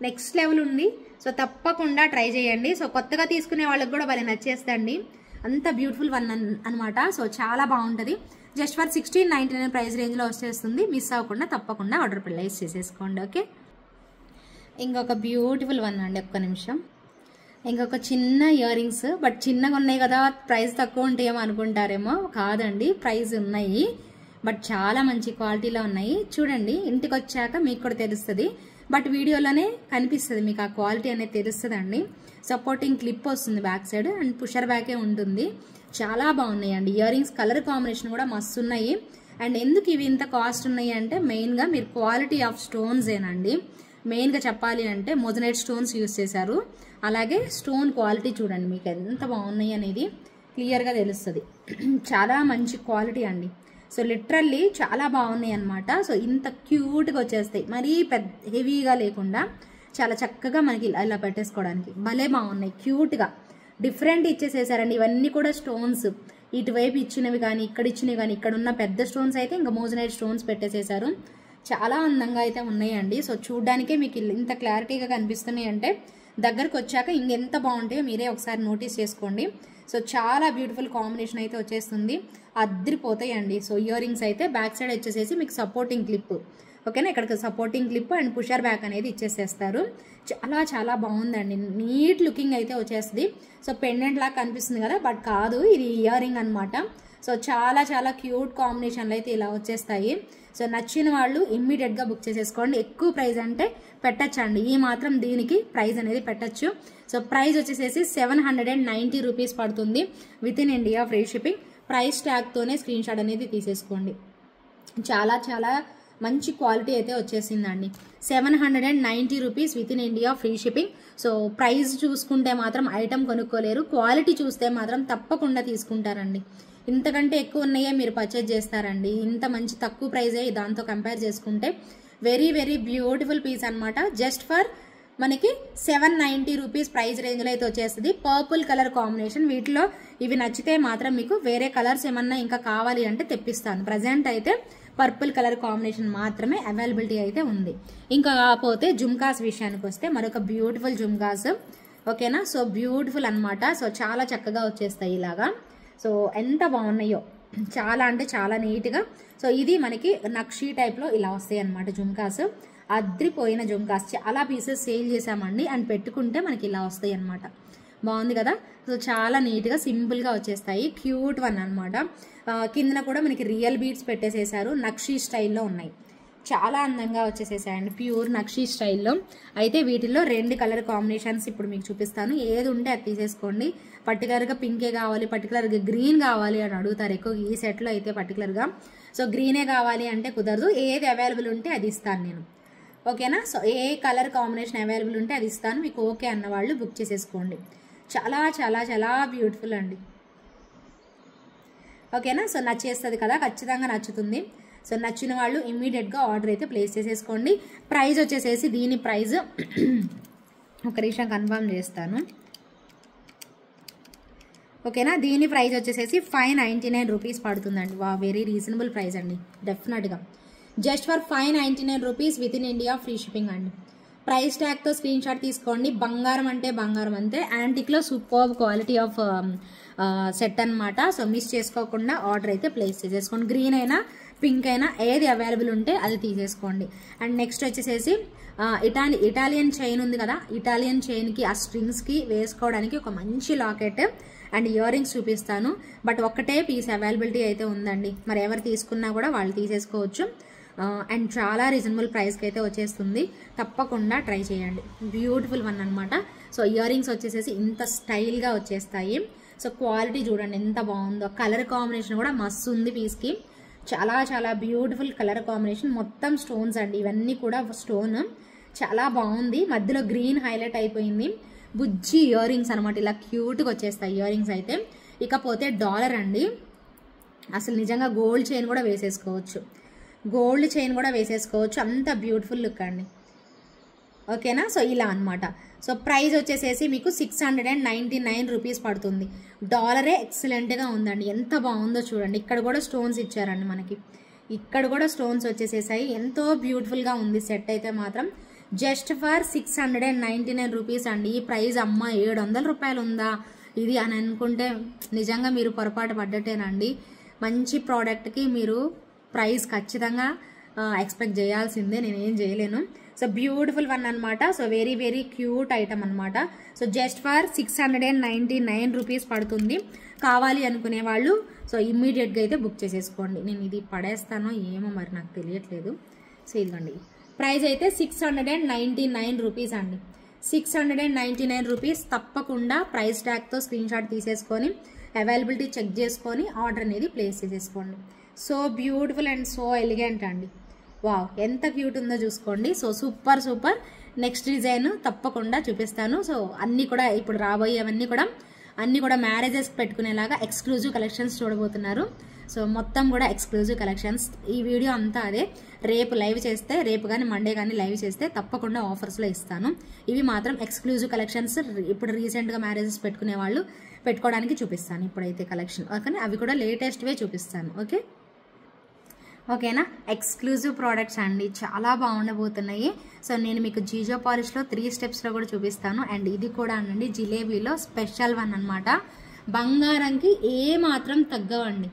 Speaker 1: నెక్స్ట్ లెవెల్ ఉంది. సో తప్పకుండా ట్రై చేయండి. సో కొత్తగా తీసుకునే వాళ్ళకి కూడా భలే నచ్చేస్తండి, అంత బ్యూటిఫుల్ వన్ అనమాట. సో చాలా బాగుంటుంది. జస్ట్ ఫర్ 1699 ప్రైస్ రేంజ్లో వచ్చేస్తుంది. మిస్ అవ్వకుండా తప్పకుండా ఆర్డర్ ప్లేస్ చేసేసుకోండి. ఓకే. ఇంకొక బ్యూటిఫుల్ వన్ అండి, ఒక్క నిమిషం. ఇంకొక చిన్న ఇయర్ రింగ్స్, బట్ చిన్నగా ఉన్నాయి కదా ప్రైస్ తక్కువ ఉంటాయేమో అనుకుంటారేమో. కాదండి, ప్రైస్ ఉన్నాయి, బట్ చాలా మంచి క్వాలిటీలో ఉన్నాయి. చూడండి, ఇంటికి వచ్చాక మీకు కూడా తెలుస్తుంది. బట్ వీడియోలోనే కనిపిస్తుంది మీకు ఆ క్వాలిటీ అనేది తెలుస్తుందండి. సపోర్టింగ్ క్లిప్ వస్తుంది బ్యాక్ సైడ్ అండ్ పుషర్ బ్యాకే ఉంటుంది. చాలా బాగున్నాయండి ఇయర్ రింగ్స్. కలర్ కాంబినేషన్ కూడా మస్తు ఉన్నాయి. అండ్ ఎందుకు ఇవి ఇంత కాస్ట్ ఉన్నాయి అంటే మెయిన్గా మీరు క్వాలిటీ ఆఫ్ స్టోన్స్ ఏనండి. మెయిన్గా చెప్పాలి అంటే మోజనైట్ స్టోన్స్ యూస్ చేశారు. అలాగే స్టోన్ క్వాలిటీ చూడండి మీకు ఎంత బాగున్నాయి అనేది క్లియర్గా తెలుస్తుంది. చాలా మంచి క్వాలిటీ అండి. సో లిటరల్లీ చాలా బాగున్నాయి అనమాట. సో ఇంత క్యూట్గా వచ్చేస్తాయి, మరీ పెద్ద హెవీగా లేకుండా చాలా చక్కగా మనకి ఇలా పెట్టేసుకోవడానికి భలే బాగున్నాయి. క్యూట్గా డిఫరెంట్ ఇచ్చేసేసారండి. ఇవన్నీ కూడా స్టోన్స్, ఇటువైపు ఇచ్చినవి కానీ ఇక్కడ ఇచ్చినవి కానీ, ఇక్కడ ఉన్న పెద్ద స్టోన్స్ అయితే ఇంకా మోజనైట్ స్టోన్స్ పెట్టేసేసారు. చాలా అందంగా అయితే ఉన్నాయండి. సో చూడ్డానికే మీకు ఇంత క్లారిటీగా కనిపిస్తున్నాయి అంటే దగ్గరకు వచ్చాక ఇంకెంత బాగుంటాయో మీరే ఒకసారి నోటీస్ చేసుకోండి. సో చాలా బ్యూటిఫుల్ కాంబినేషన్ అయితే వచ్చేస్తుంది, అద్దరిపోతాయండి. సో ఇయర్ రింగ్స్ అయితే బ్యాక్ సైడ్ వచ్చేసేసి మీకు సపోర్టింగ్ క్లిప్ ఓకేనా. ఇక్కడ supporting clip and pusher back అనేది ఇచ్చేసేస్తారు. చాలా చాలా బాగుందండి, నీట్ లుకింగ్ అయితే వచ్చేస్తుంది. సో పెండెంట్ లాగా కనిపిస్తుంది కదా, బట్ కాదు, ఇది ఇయర్ రింగ్ అనమాట. సో చాలా చాలా క్యూట్ కాంబినేషన్లు అయితే ఇలా వచ్చేస్తాయి. సో నచ్చిన వాళ్ళు ఇమ్మీడియట్గా బుక్ చేసేసుకోండి. ఎక్కువ ప్రైస్ అంటే పెట్టచ్చండి, ఈ మాత్రం దీనికి ప్రైస్ అనేది పెట్టచ్చు. సో ప్రైస్ వచ్చేసేసి 790 రూపీస్ పడుతుంది. Within India free shipping. Price ట్యాగ్తోనే స్క్రీన్ షాట్ అనేది తీసేసుకోండి. చాలా చాలా మంచి క్వాలిటీ అయితే వచ్చేసిందండి. 790 rupees within India free shipping. So price చూసుకుంటే మాత్రం ఐటమ్ కొనుక్కోలేరు, క్వాలిటీ చూస్తే మాత్రం తప్పకుండా తీసుకుంటారండి. ఇంతకంటే ఎక్కువ ఉన్నాయే మీరు పర్చేజ్ చేస్తారండి. ఇంత మంచి తక్కువ ప్రైజే దాంతో కంపేర్ చేసుకుంటే. వెరీ వెరీ బ్యూటిఫుల్ పీస్ అనమాట. జస్ట్ ఫర్ మనకి 790 రూపీస్ ప్రైస్ రేంజ్లో అయితే వచ్చేస్తుంది. Purple colour combination. వీటిలో ఇవి నచ్చితే మాత్రం మీకు వేరే కలర్స్ ఏమన్నా ఇంకా కావాలి అంటే తెప్పిస్తాను. ప్రజెంట్ అయితే పర్పుల్ కలర్ కాంబినేషన్ మాత్రమే అవైలబిలిటీ అయితే ఉంది. ఇంకా కాకపోతే జుమ్కాస్ విషయానికి వస్తే మరొక బ్యూటిఫుల్ జుమ్కాస్. ఓకేనా. సో బ్యూటిఫుల్ అనమాట. సో చాలా చక్కగా వచ్చేస్తాయి ఇలాగా. సో ఎంత బాగున్నాయో, చాలా అంటే చాలా నీట్గా. సో ఇది మనకి నక్షీ టైప్లో ఇలా వస్తాయి అనమాట జుమ్కాస్. అద్రిపోయిన జుమ్కాస్ చాలా పీసెస్ సేల్ చేసామండి, అండ్ పెట్టుకుంటే మనకి ఇలా వస్తాయి అనమాట. బాగుంది కదా. సో చాలా నీట్గా సింపుల్గా వచ్చేస్తాయి. క్యూట్ వన్ అనమాట. కిందన కూడా మనకి రియల్ బీడ్స్ పెట్టేసేసారు, నక్షీ స్టైల్లో ఉన్నాయి. చాలా అందంగా వచ్చేసేసాయండి, ప్యూర్ నక్షీ స్టైల్లో. అయితే వీటిల్లో 2 కలర్ కాంబినేషన్స్ ఇప్పుడు మీకు చూపిస్తాను. ఏది ఉంటే అది తీసేసుకోండి. పర్టికులర్గా పింకే కావాలి, పర్టికులర్గా గ్రీన్ కావాలి అని అడుగుతారు ఎక్కువ ఈ సెట్లో అయితే పర్టికులర్గా. సో గ్రీనే కావాలి అంటే కుదరదు, ఏది అవైలబుల్ ఉంటే అది ఇస్తాను నేను. ఓకేనా. సో ఏ కలర్ కాంబినేషన్ అవైలబుల్ ఉంటే అది ఇస్తాను, మీకు ఓకే అన్న వాళ్ళు బుక్ చేసేసుకోండి. చాలా చాలా చాలా బ్యూటిఫుల్ అండి. ఓకేనా. సో నచ్చేస్తుంది కదా, ఖచ్చితంగా నచ్చుతుంది. సో నచ్చిన వాళ్ళు ఇమ్మీడియట్గా ఆర్డర్ అయితే ప్లేస్ చేసేసుకోండి. ప్రైస్ వచ్చేసేసి దీని ప్రైస్ ఒక నిమిషం కన్ఫర్మ్ చేస్తాను. ఓకేనా. దీని ప్రైస్ వచ్చేసేసి 599 రూపీస్ పడుతుందండి. వా, వెరీ రీజనబుల్ ప్రైస్ అండి, డెఫినెట్గా. Just for 599 rupees within India free shipping అండి. ప్రైస్ ట్యాగ్తో స్క్రీన్ షాట్ తీసుకోండి. బంగారం అంటే బంగారం అంతే. యాంటిక్లో సూపర్ క్వాలిటీ ఆఫ్ సెట్ అనమాట. సో మిస్ చేసుకోకుండా ఆర్డర్ అయితే ప్లేస్ చేసేసుకోండి. గ్రీన్ అయినా పింక్ అయినా ఏది అవైలబుల్ ఉంటే అది తీసేసుకోండి. అండ్ నెక్స్ట్ వచ్చేసేసి ఇటాలియన్ చైన్ ఉంది కదా, ఇటాలియన్ చైన్కి ఆ స్ట్రింగ్స్కి వేసుకోవడానికి ఒక మంచి లాకెట్ అండ్ ఇయర్ రింగ్స్ చూపిస్తాను. బట్ ఒక్కటే పీస్ అవైలబిలిటీ అయితే ఉందండి, మరి ఎవరు తీసుకున్నా కూడా వాళ్ళు తీసేసుకోవచ్చు. అండ్ చాలా రీజనబుల్ ప్రైస్కి అయితే వచ్చేస్తుంది. తప్పకుండా ట్రై చేయండి. బ్యూటిఫుల్ వన్ అనమాట. సో ఇయర్ రింగ్స్ వచ్చేసేసి ఇంత స్టైల్గా వచ్చేస్తాయి. సో క్వాలిటీ చూడండి ఎంత బాగుందో. కలర్ కాంబినేషన్ కూడా మస్తు ఉంది పీస్కి. చాలా చాలా బ్యూటిఫుల్ కలర్ కాంబినేషన్. మొత్తం స్టోన్స్ అండి, ఇవన్నీ కూడా స్టోన్. చాలా బాగుంది. మధ్యలో గ్రీన్ హైలైట్ అయిపోయింది. బుజ్జి ఇయర్ రింగ్స్ అనమాట, ఇలా క్యూట్గా వచ్చేస్తాయి ఇయర్ రింగ్స్ అయితే. ఇకపోతే డాలర్ అండి, అసలు నిజంగా గోల్డ్ చైన్ కూడా వేసేసుకోవచ్చు, గోల్డ్ చైన్ కూడా వేసేసుకోవచ్చు, అంత బ్యూటిఫుల్ లుక్ అండి. ఓకేనా. సో ఇలా అనమాట. సో ప్రైస్ వచ్చేసేసి మీకు 699 రూపీస్ పడుతుంది. డాలరే ఎక్సలెంట్గా ఉందండి, ఎంత బాగుందో చూడండి. ఇక్కడ కూడా స్టోన్స్ ఇచ్చారండి మనకి, ఇక్కడ కూడా స్టోన్స్ వచ్చేసేసాయి. ఎంతో బ్యూటిఫుల్గా ఉంది సెట్ అయితే మాత్రం. జస్ట్ ఫర్ 699 రూపీస్ అండి. ఈ ప్రైస్ అమ్మ 700 రూపాయలు ఉందా ఇది అని అనుకుంటే నిజంగా మీరు పొరపాటు పడ్డట్టేనండి. మంచి ప్రోడక్ట్కి మీరు ప్రైస్ ఖచ్చితంగా ఎక్స్పెక్ట్ చేయాల్సిందే, నేనేం చేయలేను. సో బ్యూటిఫుల్ వన్ అనమాట. So very very cute item అనమాట. సో జస్ట్ ఫర్ 699 రూపీస్ పడుతుంది. కావాలి అనుకునే వాళ్ళు సో ఇమ్మీడియట్గా అయితే బుక్ చేసేసుకోండి. నేను ఇది పడేస్తానో ఏమో మరి నాకు తెలియట్లేదు. సో ఇదిగోండి, ప్రైస్ అయితే 699 రూపీస్ అండి. 699 రూపీస్. తప్పకుండా ప్రైస్ ట్యాగ్తో స్క్రీన్ షాట్ తీసేసుకొని అవైలబిలిటీ చెక్ చేసుకొని ఆర్డర్ అనేది ప్లేస్ చేసేసుకోండి. So beautiful and so elegant అండి. వావ్, ఎంత క్యూట్ ఉందో చూసుకోండి. So super super. Next design తప్పకుండా చూపిస్తాను. సో అన్నీ కూడా ఇప్పుడు రాబోయేవన్నీ కూడా మ్యారేజెస్కి పెట్టుకునేలాగా ఎక్స్క్లూజివ్ కలెక్షన్స్ చూడబోతున్నారు. సో మొత్తం కూడా ఎక్స్క్లూజివ్ కలెక్షన్స్. ఈ వీడియో అంతా అదే. రేపు లైవ్ చేస్తే, రేపు కానీ మండే కానీ లైవ్ చేస్తే తప్పకుండా ఆఫర్స్లో ఇస్తాను. ఇవి మాత్రం ఎక్స్క్లూజివ్ కలెక్షన్స్. ఇప్పుడు రీసెంట్గా మ్యారేజెస్ పెట్టుకునే వాళ్ళు పెట్టుకోవడానికి చూపిస్తాను ఇప్పుడైతే కలెక్షన్. ఓకేనా. అవి కూడా లేటెస్ట్వే చూపిస్తాను. ఓకేనా. ఎక్స్క్లూజివ్ ప్రోడక్ట్స్ అండి, చాలా బాగుండబోతున్నాయి. సో నేను మీకు జీజో పాలిష్లో 3 స్టెప్స్లో కూడా చూపిస్తాను. అండ్ ఇది కూడా అండి జిలేబీలో స్పెషల్ వన్ అనమాట. బంగారంకి ఏ మాత్రం తగ్గవండి.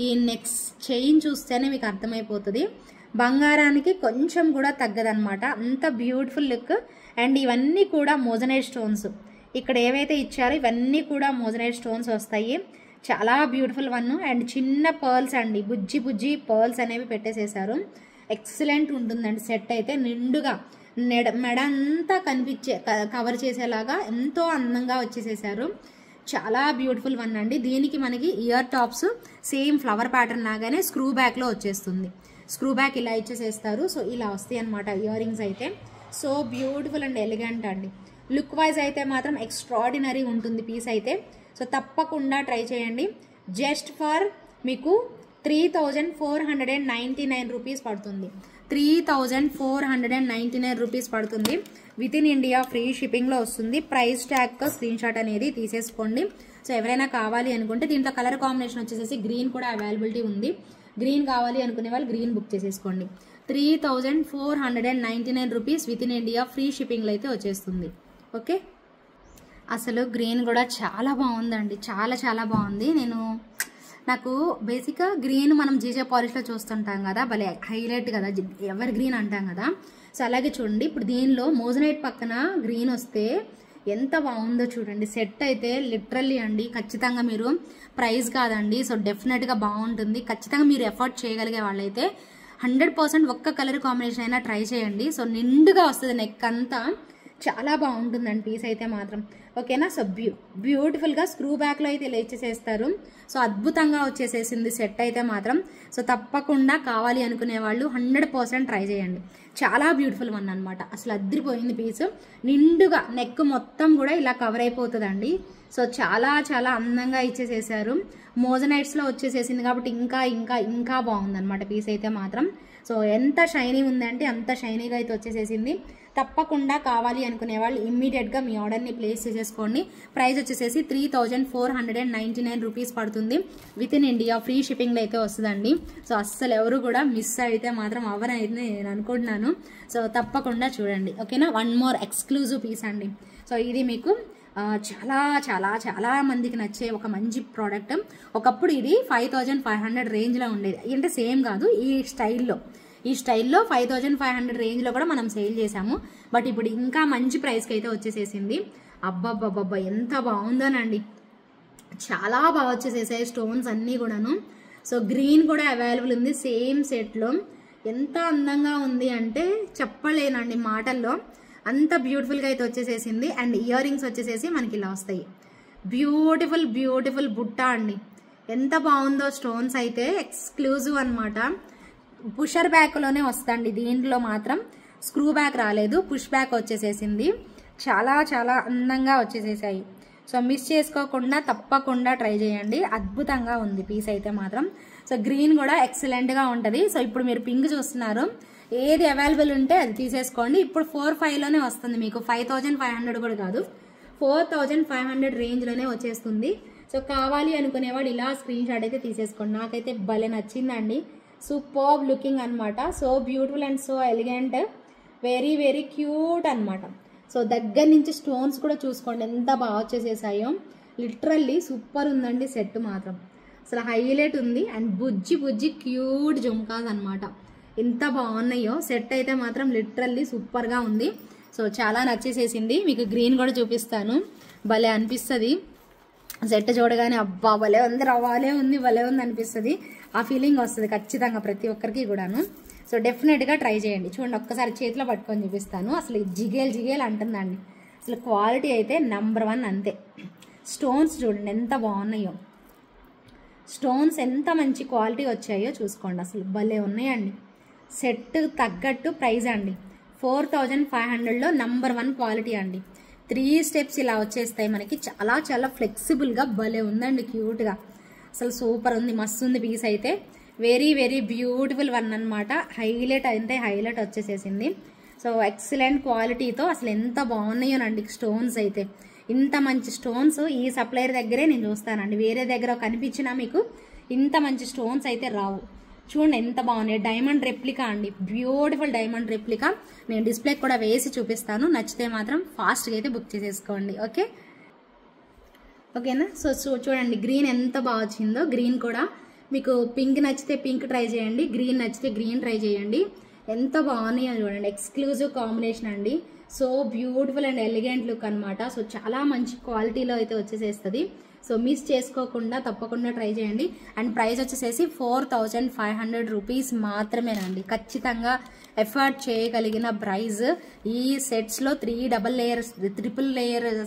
Speaker 1: ఈ నెక్స్ట్ చైన్ చూస్తేనే మీకు అర్థమైపోతుంది. బంగారానికి కొంచెం కూడా తగ్గదనమాట, అంత బ్యూటిఫుల్ లుక్. అండ్ ఇవన్నీ కూడా మోజనైట్ స్టోన్స్, ఇక్కడ ఏవైతే ఇచ్చారో ఇవన్నీ కూడా మోజనైట్ స్టోన్స్ వస్తాయి. చాలా బ్యూటిఫుల్ వన్. అండ్ చిన్న పర్ల్స్ అండి, బుజ్జి బుజ్జి పర్ల్స్ అనేవి పెట్టేసేసారు. ఎక్సలెంట్ ఉంటుందండి సెట్ అయితే. నిండుగా మెడ అంతా కవర్ చేసేలాగా ఎంతో అందంగా వచ్చేసేసారు. చాలా బ్యూటిఫుల్ వన్ అండి. దీనికి మనకి ear tops same flower pattern లాగానే స్క్రూ బ్యాక్లో వచ్చేస్తుంది. స్క్రూ బ్యాక్ ఇలా ఇచ్చేసేస్తారు. సో ఇలా వస్తాయి అనమాట ఇయర్ రింగ్స్ అయితే. సో బ్యూటిఫుల్ అండ్ ఎలిగెంట్ అండి. లుక్ వైజ్ అయితే మాత్రం ఎక్స్ట్రాడినరీ ఉంటుంది పీస్ అయితే. సో తప్పకుండా ట్రై చేయండి. జస్ట్ ఫర్ మీకు 3499 రూపీస్ పడుతుంది. 3499 రూపీస్ పడుతుంది. విత్ ఇన్ ఇండియా ఫ్రీ షిప్పింగ్లో వస్తుంది. ప్రైస్ ట్యాగ్తో స్క్రీన్ షాట్ అనేది తీసేసుకోండి. సో ఎవరైనా కావాలి అనుకుంటే దీంట్లో కలర్ కాంబినేషన్ వచ్చేసి గ్రీన్ కూడా అవైలబిలిటీ ఉంది. గ్రీన్ కావాలి అనుకునే వాళ్ళు గ్రీన్ బుక్ చేసేసుకోండి. 3499 rupees within India free షిప్పింగ్లో అయితే వచ్చేస్తుంది. ఓకే, అసలు గ్రీన్ కూడా చాలా బాగుందండి, చాలా చాలా బాగుంది. నాకు బేసిక్గా గ్రీన్ మనం జీజే పాలిష్లో చూస్తుంటాం కదా, భలే హైలైట్ కదా, ఎవర్ గ్రీన్ అంటాం కదా. సో అలాగే చూడండి, ఇప్పుడు దీనిలో మోజనైట్ పక్కన గ్రీన్ వస్తే ఎంత బాగుందో చూడండి. సెట్ అయితే లిటరల్లీ అండి, ఖచ్చితంగా మీరు ప్రైస్ కాదండి, సో డెఫినెట్గా బాగుంటుంది. ఖచ్చితంగా మీరు ఎఫర్ట్ చేయగలిగే వాళ్ళైతే 100% ఒక్క కలర్ కాంబినేషన్ అయినా ట్రై చేయండి. సో నిండుగా వస్తుంది నెక్ అంతా, చాలా బాగుంటుందండి పీస్ అయితే మాత్రం. ఓకేనా. సో బ్యూటిఫుల్గా స్క్రూ బ్యాక్లో అయితే ఇలా ఇచ్చేసేస్తారు. సో అద్భుతంగా వచ్చేసేసింది సెట్ అయితే మాత్రం. సో తప్పకుండా కావాలి అనుకునే వాళ్ళు 100% ట్రై చేయండి. చాలా బ్యూటిఫుల్ వన్ అనమాట, అసలు అద్దరిపోయింది పీస్. నిండుగా నెక్ మొత్తం కూడా ఇలా కవర్ అయిపోతుందండి. సో చాలా చాలా అందంగా ఇచ్చేసేసారు. మోజనైట్స్లో వచ్చేసేసింది కాబట్టి ఇంకా ఇంకా ఇంకా బాగుందన్నమాట పీస్ అయితే మాత్రం. సో ఎంత షైనీ ఉందంటే అంత షైనీగా అయితే వచ్చేసేసింది. తప్పకుండా కావాలి అనుకునే వాళ్ళు ఇమ్మీడియట్గా మీ ఆర్డర్ని ప్లేస్ చేసేసుకోండి. ప్రైస్ వచ్చేసేసి 3499 రూపీస్ పడుతుంది. విత్ ఇన్ ఇండియా ఫ్రీ షిప్పింగ్లో అయితే వస్తుందండి. సో అస్సలు ఎవరు కూడా మిస్ అయితే మాత్రం అవ్వరని నేను అనుకుంటున్నాను. సో తప్పకుండా చూడండి. ఓకేనా. వన్ మోర్ ఎక్స్క్లూజివ్ పీస్ అండి. సో ఇది మీకు చాలా చాలా చాలా మందికి నచ్చే ఒక మంచి ప్రోడక్ట్. ఒకప్పుడు ఇది 5500 రేంజ్లో ఉండేది, అంటే సేమ్ కాదు, ఈ స్టైల్లో 5500 రేంజ్లో కూడా మనం సేల్ చేసాము. బట్ ఇప్పుడు ఇంకా మంచి ప్రైస్కి అయితే వచ్చేసేసింది. అబ్బబ్బబ్బబ్బా ఎంత బాగుందోనండి, చాలా బాగా వచ్చేసేసాయి స్టోన్స్ అన్నీ కూడాను. సో గ్రీన్ కూడా అవైలబుల్ ఉంది సేమ్ సెట్లో. ఎంత అందంగా ఉంది అంటే చెప్పలేనండి మాటల్లో, అంత బ్యూటిఫుల్గా అయితే వచ్చేసేసింది. అండ్ ఇయర్ రింగ్స్ వచ్చేసేసి మనకి ఇలా వస్తాయి. బ్యూటిఫుల్ బ్యూటిఫుల్ బుట్ట అండి, ఎంత బాగుందో స్టోన్స్ అయితే ఎక్స్క్లూజివ్ అనమాట. పుషర్ బ్యాక్లోనే వస్తుంది, దీంట్లో మాత్రం స్క్రూ బ్యాక్ రాలేదు, పుష్ బ్యాక్ వచ్చేసేసింది. చాలా చాలా అందంగా వచ్చేసేసాయి. సో మిస్ చేసుకోకుండా తప్పకుండా ట్రై చేయండి, అద్భుతంగా ఉంది పీస్ అయితే మాత్రం. సో గ్రీన్ కూడా ఎక్సలెంట్గా ఉంటుంది. సో ఇప్పుడు మీరు పింక్ చూస్తున్నారు, ఏది అవైలబుల్ ఉంటే అది తీసేసుకోండి. ఇప్పుడు 4500లోనే వస్తుంది మీకు, 5500 కూడా కాదు, 4500 రేంజ్లోనే వచ్చేస్తుంది. సో కావాలి అనుకునే వాళ్ళు ఇలా స్క్రీన్ షాట్ అయితే తీసేసుకోండి. నాకైతే భలే నచ్చిందండి, సూపర్బ్ లుకింగ్ అనమాట. So beautiful and so elegant, very very cute అనమాట. సో దగ్గర నుంచి స్టోన్స్ కూడా చూసుకోండి ఎంత బాగా వచ్చేసేసాయో, లిటరల్లీ సూపర్ ఉందండి సెట్ మాత్రం, అసలు హైలైట్ ఉంది. And Bujji Bujji cute jhumkas అనమాట, ఎంత బాగున్నాయో. సెట్ అయితే మాత్రం లిటరల్లీ సూపర్గా ఉంది. సో చాలా నచ్చేసేసింది. మీకు గ్రీన్ కూడా చూపిస్తాను, భలే అనిపిస్తుంది సెట్ చూడగానే, అబ్బా భలే ఉంది, రవాలే ఉంది, భలే ఉంది అనిపిస్తుంది. ఆ ఫీలింగ్ వస్తుంది ఖచ్చితంగా ప్రతి ఒక్కరికి కూడాను. సో డెఫినెట్గా ట్రై చేయండి. చూడండి, ఒక్కసారి చేతిలో పట్టుకొని చూపిస్తాను. అసలు జిగేల్ జిగేల్ అంటుందండి, అసలు క్వాలిటీ అయితే నెంబర్ 1 అంతే. స్టోన్స్ చూడండి ఎంత బాగున్నాయో, స్టోన్స్ ఎంత మంచి క్వాలిటీ వచ్చాయో చూసుకోండి, అసలు భలే ఉన్నాయండి. సెట్ తగ్గట్టు ప్రైస్ అండి, 4500లో నెంబర్ 1 క్వాలిటీ అండి. 3 స్టెప్స్ ఇలా వచ్చేస్తాయి మనకి, చాలా చాలా ఫ్లెక్సిబుల్గా భలే ఉందండి, క్యూట్గా, అసలు సూపర్ ఉంది, మస్తు ఉంది పీస్ అయితే. వెరీ వెరీ బ్యూటిఫుల్ వన్ అనమాట. హైలైట్ అయితే హైలైట్ వచ్చేసేసింది. సో ఎక్సలెంట్ క్వాలిటీతో అసలు ఎంత బాగున్నాయోనండి స్టోన్స్ అయితే. ఇంత మంచి స్టోన్స్ ఈ సప్లయర్ దగ్గరే నేను చూస్తానండి, వేరే దగ్గర కనిపించినా మీకు ఇంత మంచి స్టోన్స్ అయితే రావు. చూడండి ఎంత బాగున్నాయి, డైమండ్ రెప్లికా అండి, బ్యూటిఫుల్ డైమండ్ రెప్లికా. నేను డిస్ప్లే కూడా వేసి చూపిస్తాను, నచ్చితే మాత్రం ఫాస్ట్గా అయితే బుక్ చేసేసుకోండి. ఓకేనా. సో చూడండి గ్రీన్ ఎంత బాగా వచ్చిందో, గ్రీన్ కూడా మీకు పింక్ నచ్చితే పింక్ ట్రై చేయండి, గ్రీన్ నచ్చితే గ్రీన్ ట్రై చేయండి. ఎంత బాగున్నాయో చూడండి, ఎక్స్క్లూజివ్ కాంబినేషన్ అండి. So beautiful and elegant look అనమాట. సో చాలా మంచి క్వాలిటీలో అయితే వచ్చేసేస్తుంది. సో మిస్ చేసుకోకుండా తప్పకుండా ట్రై చేయండి. అండ్ ప్రైస్ వచ్చేసేసి 4500 రూపీస్ మాత్రమేనండి. ఖచ్చితంగా ఎఫర్ట్ చేయగలిగిన ప్రైస్. ఈ సెట్స్లో 3 లేయర్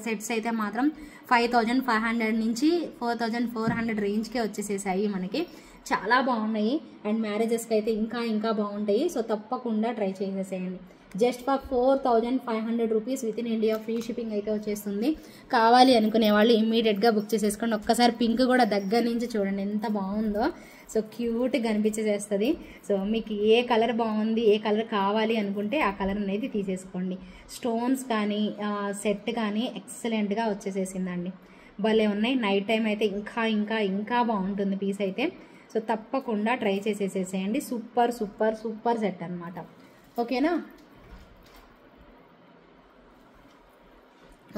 Speaker 1: సెట్స్ అయితే మాత్రం 5500 నుంచి 4400 రేంజ్కే వచ్చేసేసాయి మనకి. చాలా బాగున్నాయి అండ్ మ్యారేజెస్కి అయితే ఇంకా బాగుంటాయి. సో తప్పకుండా ట్రై చేసేసేయండి. Just for 4500 rupees within India free shipping అయితే వచ్చేస్తుంది. కావాలి అనుకునే వాళ్ళు ఇమ్మీడియట్గా బుక్ చేసేసుకోండి. ఒక్కసారి పింక్ కూడా దగ్గర నుంచి చూడండి ఎంత బాగుందో. సో క్యూట్గా కనిపించేస్తుంది. సో మీకు ఏ కలర్ బాగుంది, ఏ కలర్ కావాలి అనుకుంటే ఆ కలర్ అనేది తీసేసుకోండి. స్టోన్స్ కానీ సెట్ కానీ ఎక్సలెంట్గా వచ్చేసేసిందండి. భలే ఉన్నాయి. నైట్ టైం అయితే ఇంకా బాగుంటుంది పీస్ అయితే. సో తప్పకుండా ట్రై చేసేసేసేయండి. సూపర్ సూపర్ సూపర్ సెట్ అనమాట. ఓకేనా?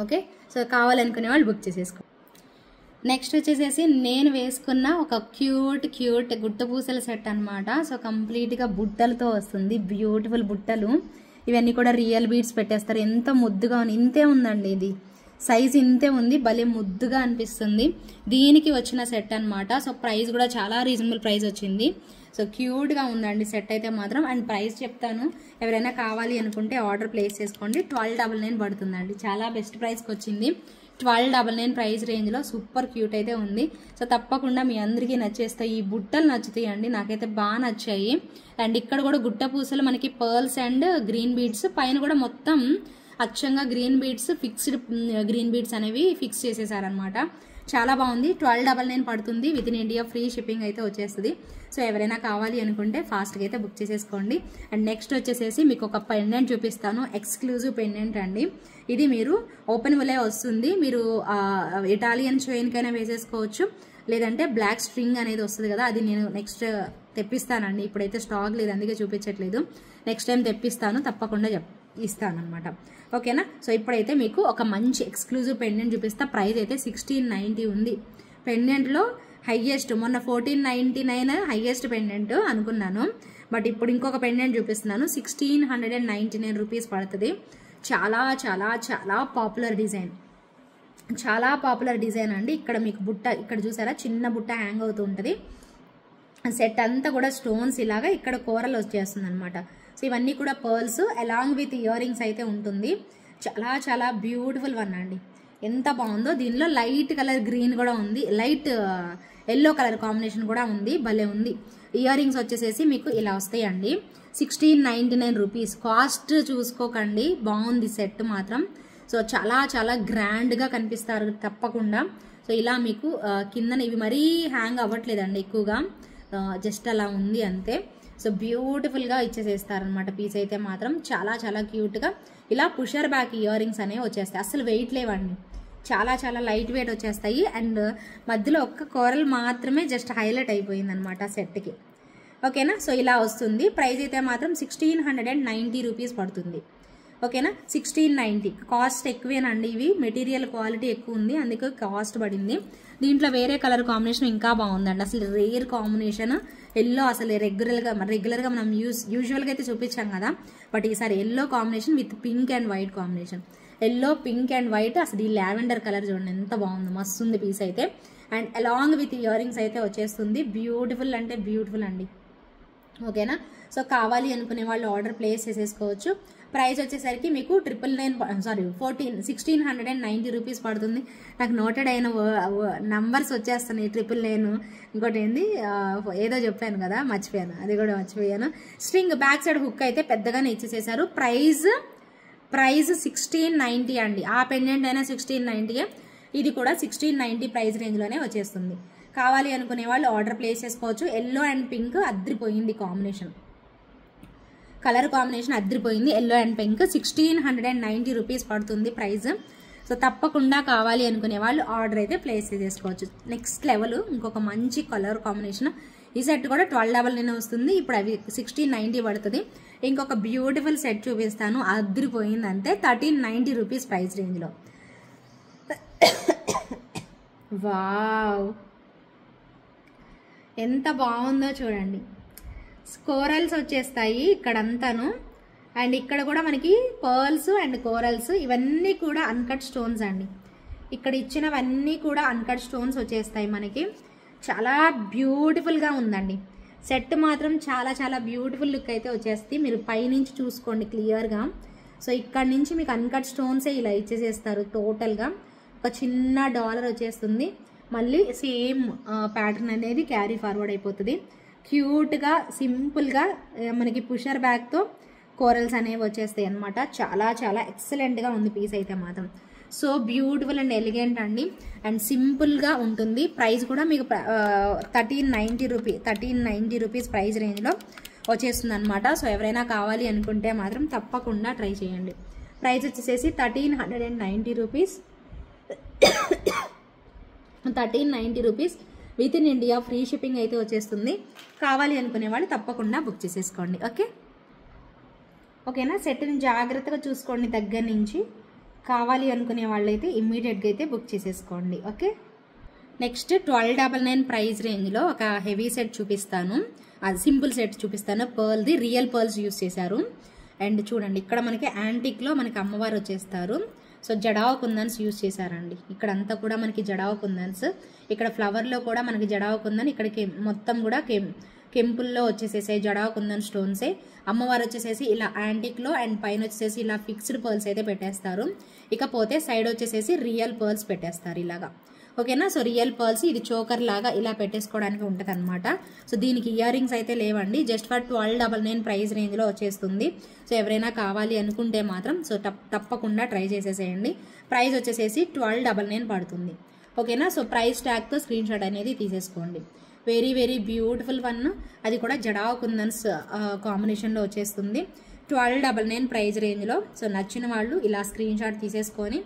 Speaker 1: ఓకే. సో కావాలనుకునే వాళ్ళు బుక్ చేసేసుకో. నెక్స్ట్ వచ్చేసేసి నేను వేసుకున్న ఒక క్యూట్ గుట్టపూసల సెట్ అనమాట. సో కంప్లీట్గా బుట్టలతో వస్తుంది. బ్యూటిఫుల్ బుట్టలు. ఇవన్నీ కూడా రియల్ బీడ్స్ పెట్టేస్తారు. ఎంత ముద్దుగా ఉంది. ఇంతే ఉందండి, ఇది సైజ్ ఇంతే ఉంది. భలే ముద్దుగా అనిపిస్తుంది. దీనికి వచ్చిన సెట్ అనమాట. సో ప్రైస్ కూడా చాలా రీజనబుల్ ప్రైస్ వచ్చింది. సో క్యూట్గా ఉందండి సెట్ అయితే మాత్రం. అండ్ ప్రైస్ చెప్తాను, ఎవరైనా కావాలి అనుకుంటే ఆర్డర్ ప్లేస్ చేసుకోండి. 1299 పడుతుందండి. చాలా బెస్ట్ ప్రైస్కి వచ్చింది. 1299 ప్రైస్ రేంజ్లో సూపర్ క్యూట్ అయితే ఉంది. సో తప్పకుండా మీ అందరికీ నచ్చేస్తాయి. ఈ బుట్టలు నచ్చుతాయి అండి, నాకైతే బాగా నచ్చాయి. అండ్ ఇక్కడ కూడా గుట్ట పూసలు మనకి పర్ల్స్ అండ్ గ్రీన్ బీడ్స్, పైన కూడా మొత్తం అచ్చంగా green beads, fixed green beads అనేవి ఫిక్స్ చేసేసారనమాట. చాలా బాగుంది. 1299 పడుతుంది. Within India free shipping అయితే వచ్చేస్తుంది. సో ఎవరైనా కావాలి అనుకుంటే ఫాస్ట్గా అయితే బుక్ చేసేసుకోండి. అండ్ నెక్స్ట్ వచ్చేసేసి మీకు ఒక పెండెంట్ చూపిస్తాను. ఎక్స్క్లూజివ్ పెండెంట్ అండి. ఇది మీరు ఓపెన్ వలే వస్తుంది. మీరు ఇటాలియన్ చైన్కైనా వేసేసుకోవచ్చు, లేదంటే బ్లాక్ స్ట్రింగ్ అనేది వస్తుంది కదా, అది నేను నెక్స్ట్ తెప్పిస్తానండి. ఇప్పుడైతే స్టాక్ లేదు, అందుకే చూపించట్లేదు. నెక్స్ట్ టైం తెప్పిస్తాను, తప్పకుండా ఇస్తాను అనమాట. ఓకేనా? సో ఇప్పుడైతే మీకు ఒక మంచి ఎక్స్క్లూజివ్ పెండెంట్ చూపిస్తా. ప్రైస్ అయితే 1690 ఉంది. పెండెంట్లో హైయెస్ట్, మొన్న 1499 హైయెస్ట్ పెండెంట్ అనుకున్నాను, బట్ ఇప్పుడు ఇంకొక పెండెంట్ చూపిస్తున్నాను. 1699 రూపీస్ పడుతుంది. చాలా చాలా చాలా పాపులర్ డిజైన్, చాలా పాపులర్ డిజైన్ అండి. ఇక్కడ మీకు బుట్ట, ఇక్కడ చూసారా చిన్న బుట్ట హ్యాంగ్ అవుతూ ఉంటుంది. సెట్ అంతా కూడా స్టోన్స్ ఇలాగా ఇక్కడ కూరలు వచ్చేస్తుంది అనమాట. సో ఇవన్నీ కూడా pearls along with ear rings అయితే ఉంటుంది. చాలా చాలా బ్యూటిఫుల్ వన్ అండి. ఎంత బాగుందో. దీనిలో లైట్ కలర్ గ్రీన్ కూడా ఉంది, లైట్ ఎల్లో కలర్ కాంబినేషన్ కూడా ఉంది. భలే ఉంది. ఇయర్ రింగ్స్ వచ్చేసేసి మీకు ఇలా వస్తాయండి. 1699 రూపీస్. కాస్ట్ చూసుకోకండి, బాగుంది సెట్ మాత్రం. సో చాలా చాలా గ్రాండ్గా కనిపిస్తారు తప్పకుండా. సో ఇలా మీకు కిందన ఇవి మరీ హ్యాంగ్ అవ్వట్లేదండి ఎక్కువగా, జస్ట్ అలా ఉంది అంతే. సో బ్యూటిఫుల్గా ఇచ్చేసేస్తారనమాట పీస్ అయితే మాత్రం. చాలా చాలా క్యూట్గా ఇలా పుషర్ బ్యాక్ ఇయర్ రింగ్స్ అనేవి వచ్చేస్తాయి. అసలు వెయిట్ లేవండి, చాలా చాలా లైట్ వెయిట్ వచ్చేస్తాయి. అండ్ మధ్యలో ఒక్క కోరల్ మాత్రమే జస్ట్ హైలైట్ అయిపోయింది అనమాట సెట్కి. ఓకేనా? సో ఇలా వస్తుంది. ప్రైస్ అయితే మాత్రం 1690 రూపీస్ పడుతుంది. ఓకేనా? 1690. కాస్ట్ ఎక్కువేనండి. ఇవి మెటీరియల్ క్వాలిటీ ఎక్కువ ఉంది, అందుకే కాస్ట్ పడింది. దీంట్లో వేరే కలర్ కాంబినేషన్ ఇంకా బాగుందండి. అసలు రేర్ కాంబినేషన్ ఎల్లో. అసలు రెగ్యులర్గా మనం యూజువల్గా అయితే చూపించాం కదా, బట్ ఈసారి yellow combination with pink and white combination. Yellow, pink and white. అసలు ఈ లావెండర్ కలర్ చూడండి ఎంత బాగుందో, మస్తు ఉంది పీస్ అయితే. And along with ear rings అయితే వచ్చేస్తుంది. బ్యూటిఫుల్ అంటే బ్యూటిఫుల్ అండి. ఓకేనా? సో కావాలి అనుకునే వాళ్ళు ఆర్డర్ ప్లేస్ చేసేసుకోవచ్చు. ప్రైస్ వచ్చేసరికి మీకు 1690 రూపీస్ పడుతుంది. నాకు నోటెడ్ అయిన నంబర్స్ వచ్చేస్తున్నాయి. 999, ఇంకోటి ఏంది ఏదో చెప్పాను కదా, మర్చిపోయాను, అది కూడా మర్చిపోయాను. స్ట్రింగ్ బ్యాక్ సైడ్ హుక్ అయితే పెద్దగానే ఇచ్చేసేసారు. ప్రైస్ 1690 అండి. ఆ పెండెంట్ అయినా 1690, ఇది కూడా 1690 ప్రైస్ రేంజ్లోనే వచ్చేస్తుంది. కావాలి అనుకునే వాళ్ళు ఆర్డర్ ప్లేస్ చేసుకోవచ్చు. ఎల్లో అండ్ పింక్ అద్రిపోయింది కాంబినేషన్, కలర్ కాంబినేషన్ అద్రిపోయింది. ఎల్లో అండ్ పింక్ 1690 రూపీస్ పడుతుంది ప్రైస్. సో తప్పకుండా కావాలి అనుకునే వాళ్ళు ఆర్డర్ అయితే ప్లేస్ చేసుకోవచ్చు. నెక్స్ట్ లెవెల్ ఇంకొక మంచి కలర్ కాంబినేషన్. ఈ సెట్ కూడా 1299 వస్తుంది. ఇప్పుడు అవి 1690 పడుతుంది. ఇంకొక బ్యూటిఫుల్ సెట్ చూపిస్తాను, అద్రిపోయింది అంతే. 1390 రూపీస్ ప్రైస్ రేంజ్లో. వావ్, ఎంత బాగుందో చూడండి. కోరల్స్ వచ్చేస్తాయి ఇక్కడంతాను. అండ్ ఇక్కడ కూడా మనకి పర్ల్స్ అండ్ కోరల్స్ ఇవన్నీ కూడా అన్కట్ స్టోన్స్ అండి. ఇక్కడ ఇచ్చినవన్నీ కూడా అన్కట్ స్టోన్స్ వచ్చేస్తాయి మనకి. చాలా బ్యూటిఫుల్గా ఉందండి సెట్ మాత్రం. చాలా చాలా బ్యూటిఫుల్ లుక్ అయితే వచ్చేస్తుంది. మీరు పైనుంచి చూసుకోండి క్లియర్గా. సో ఇక్కడ నుంచి మీకు అన్కట్ స్టోన్సే ఇలా ఇచ్చేసేస్తారు టోటల్గా. ఒక చిన్న డాలర్ వచ్చేస్తుంది. మళ్ళీ సేమ్ ప్యాటర్న్ అనేది క్యారీ ఫార్వర్డ్ అయిపోతుంది. క్యూట్గా సింపుల్గా మనకి పుషర్ బ్యాగ్తో కోరల్స్ అనేవి వచ్చేస్తాయి అనమాట. చాలా చాలా ఎక్సలెంట్గా ఉంది పీస్ అయితే మాత్రం. సో బ్యూటిఫుల్ అండ్ ఎలిగెంట్ అండి. అండ్ సింపుల్గా ఉంటుంది. ప్రైస్ కూడా మీకు 1390 రూపీస్ ప్రైస్ రేంజ్లో వచ్చేస్తుంది అనమాట. సో ఎవరైనా కావాలి అనుకుంటే మాత్రం తప్పకుండా ట్రై చేయండి. ప్రైస్ వచ్చేసేసి 1390 rupees. 1390 rupees within India free shipping అయితే వచ్చేస్తుంది. కావాలి అనుకునే వాళ్ళు తప్పకుండా బుక్ చేసేసుకోండి. ఓకేనా. సెట్ని జాగ్రత్తగా చూసుకోండి దగ్గర నుంచి. కావాలి అనుకునే వాళ్ళైతే ఇమ్మీడియట్గా అయితే బుక్ చేసేసుకోండి. ఓకే. నెక్స్ట్ 1299 ప్రైస్ రేంజ్లో ఒక హెవీ సెట్ చూపిస్తాను. అది సింపుల్ సెట్ చూపిస్తాను. పర్ల్ది రియల్ పర్ల్స్ యూస్ చేశారు. అండ్ చూడండి ఇక్కడ మనకి యాంటిక్లో మనకి అమ్మవారు వచ్చేస్తారు. సో జడావ కుందన్స్ యూస్ చేశారండి. ఇక్కడంతా కూడా మనకి జడావ కుందన్స్. ఇక్కడ ఫ్లవర్లో కూడా మనకి జడావ కుందన్. ఇక్కడికి మొత్తం కూడా కెంపుల్లో వచ్చేసేసాయి జడావ కుందన్ స్టోన్సే. అమ్మవారు వచ్చేసేసి ఇలా యాంటిక్లో అండ్ పైన వచ్చేసేసి ఇలా ఫిక్స్డ్ పర్ల్స్ అయితే పెట్టేస్తారు. ఇకపోతే సైడ్ వచ్చేసేసి రియల్ పర్ల్స్ పెట్టేస్తారు ఇలాగా. ఓకేనా. సో రియల్ పర్ల్స్ ఇది చోకర్ లాగా ఇలా పెట్టేసుకోవడానికి ఉంటుంది అనమాట. సో దీనికి ఇయర్ రింగ్స్ అయితే లేవండి. జస్ట్ ఫర్ 1299 ప్రైస్ రేంజ్లో వచ్చేస్తుంది. సో ఎవరైనా కావాలి అనుకుంటే మాత్రం సో తప్పకుండా ట్రై చేసేసేయండి. ప్రైస్ వచ్చేసేసి 1299 పడుతుంది. ఓకేనా. సో ప్రైస్ ట్యాగ్తో స్క్రీన్ షాట్ అనేది తీసేసుకోండి. Very very beautiful one. అది కూడా జడావ్ కుందన్స్ కాంబినేషన్లో వచ్చేస్తుంది. 1299 ప్రైస్ రేంజ్లో. సో నచ్చిన వాళ్ళు ఇలా స్క్రీన్ షాట్ తీసేసుకొని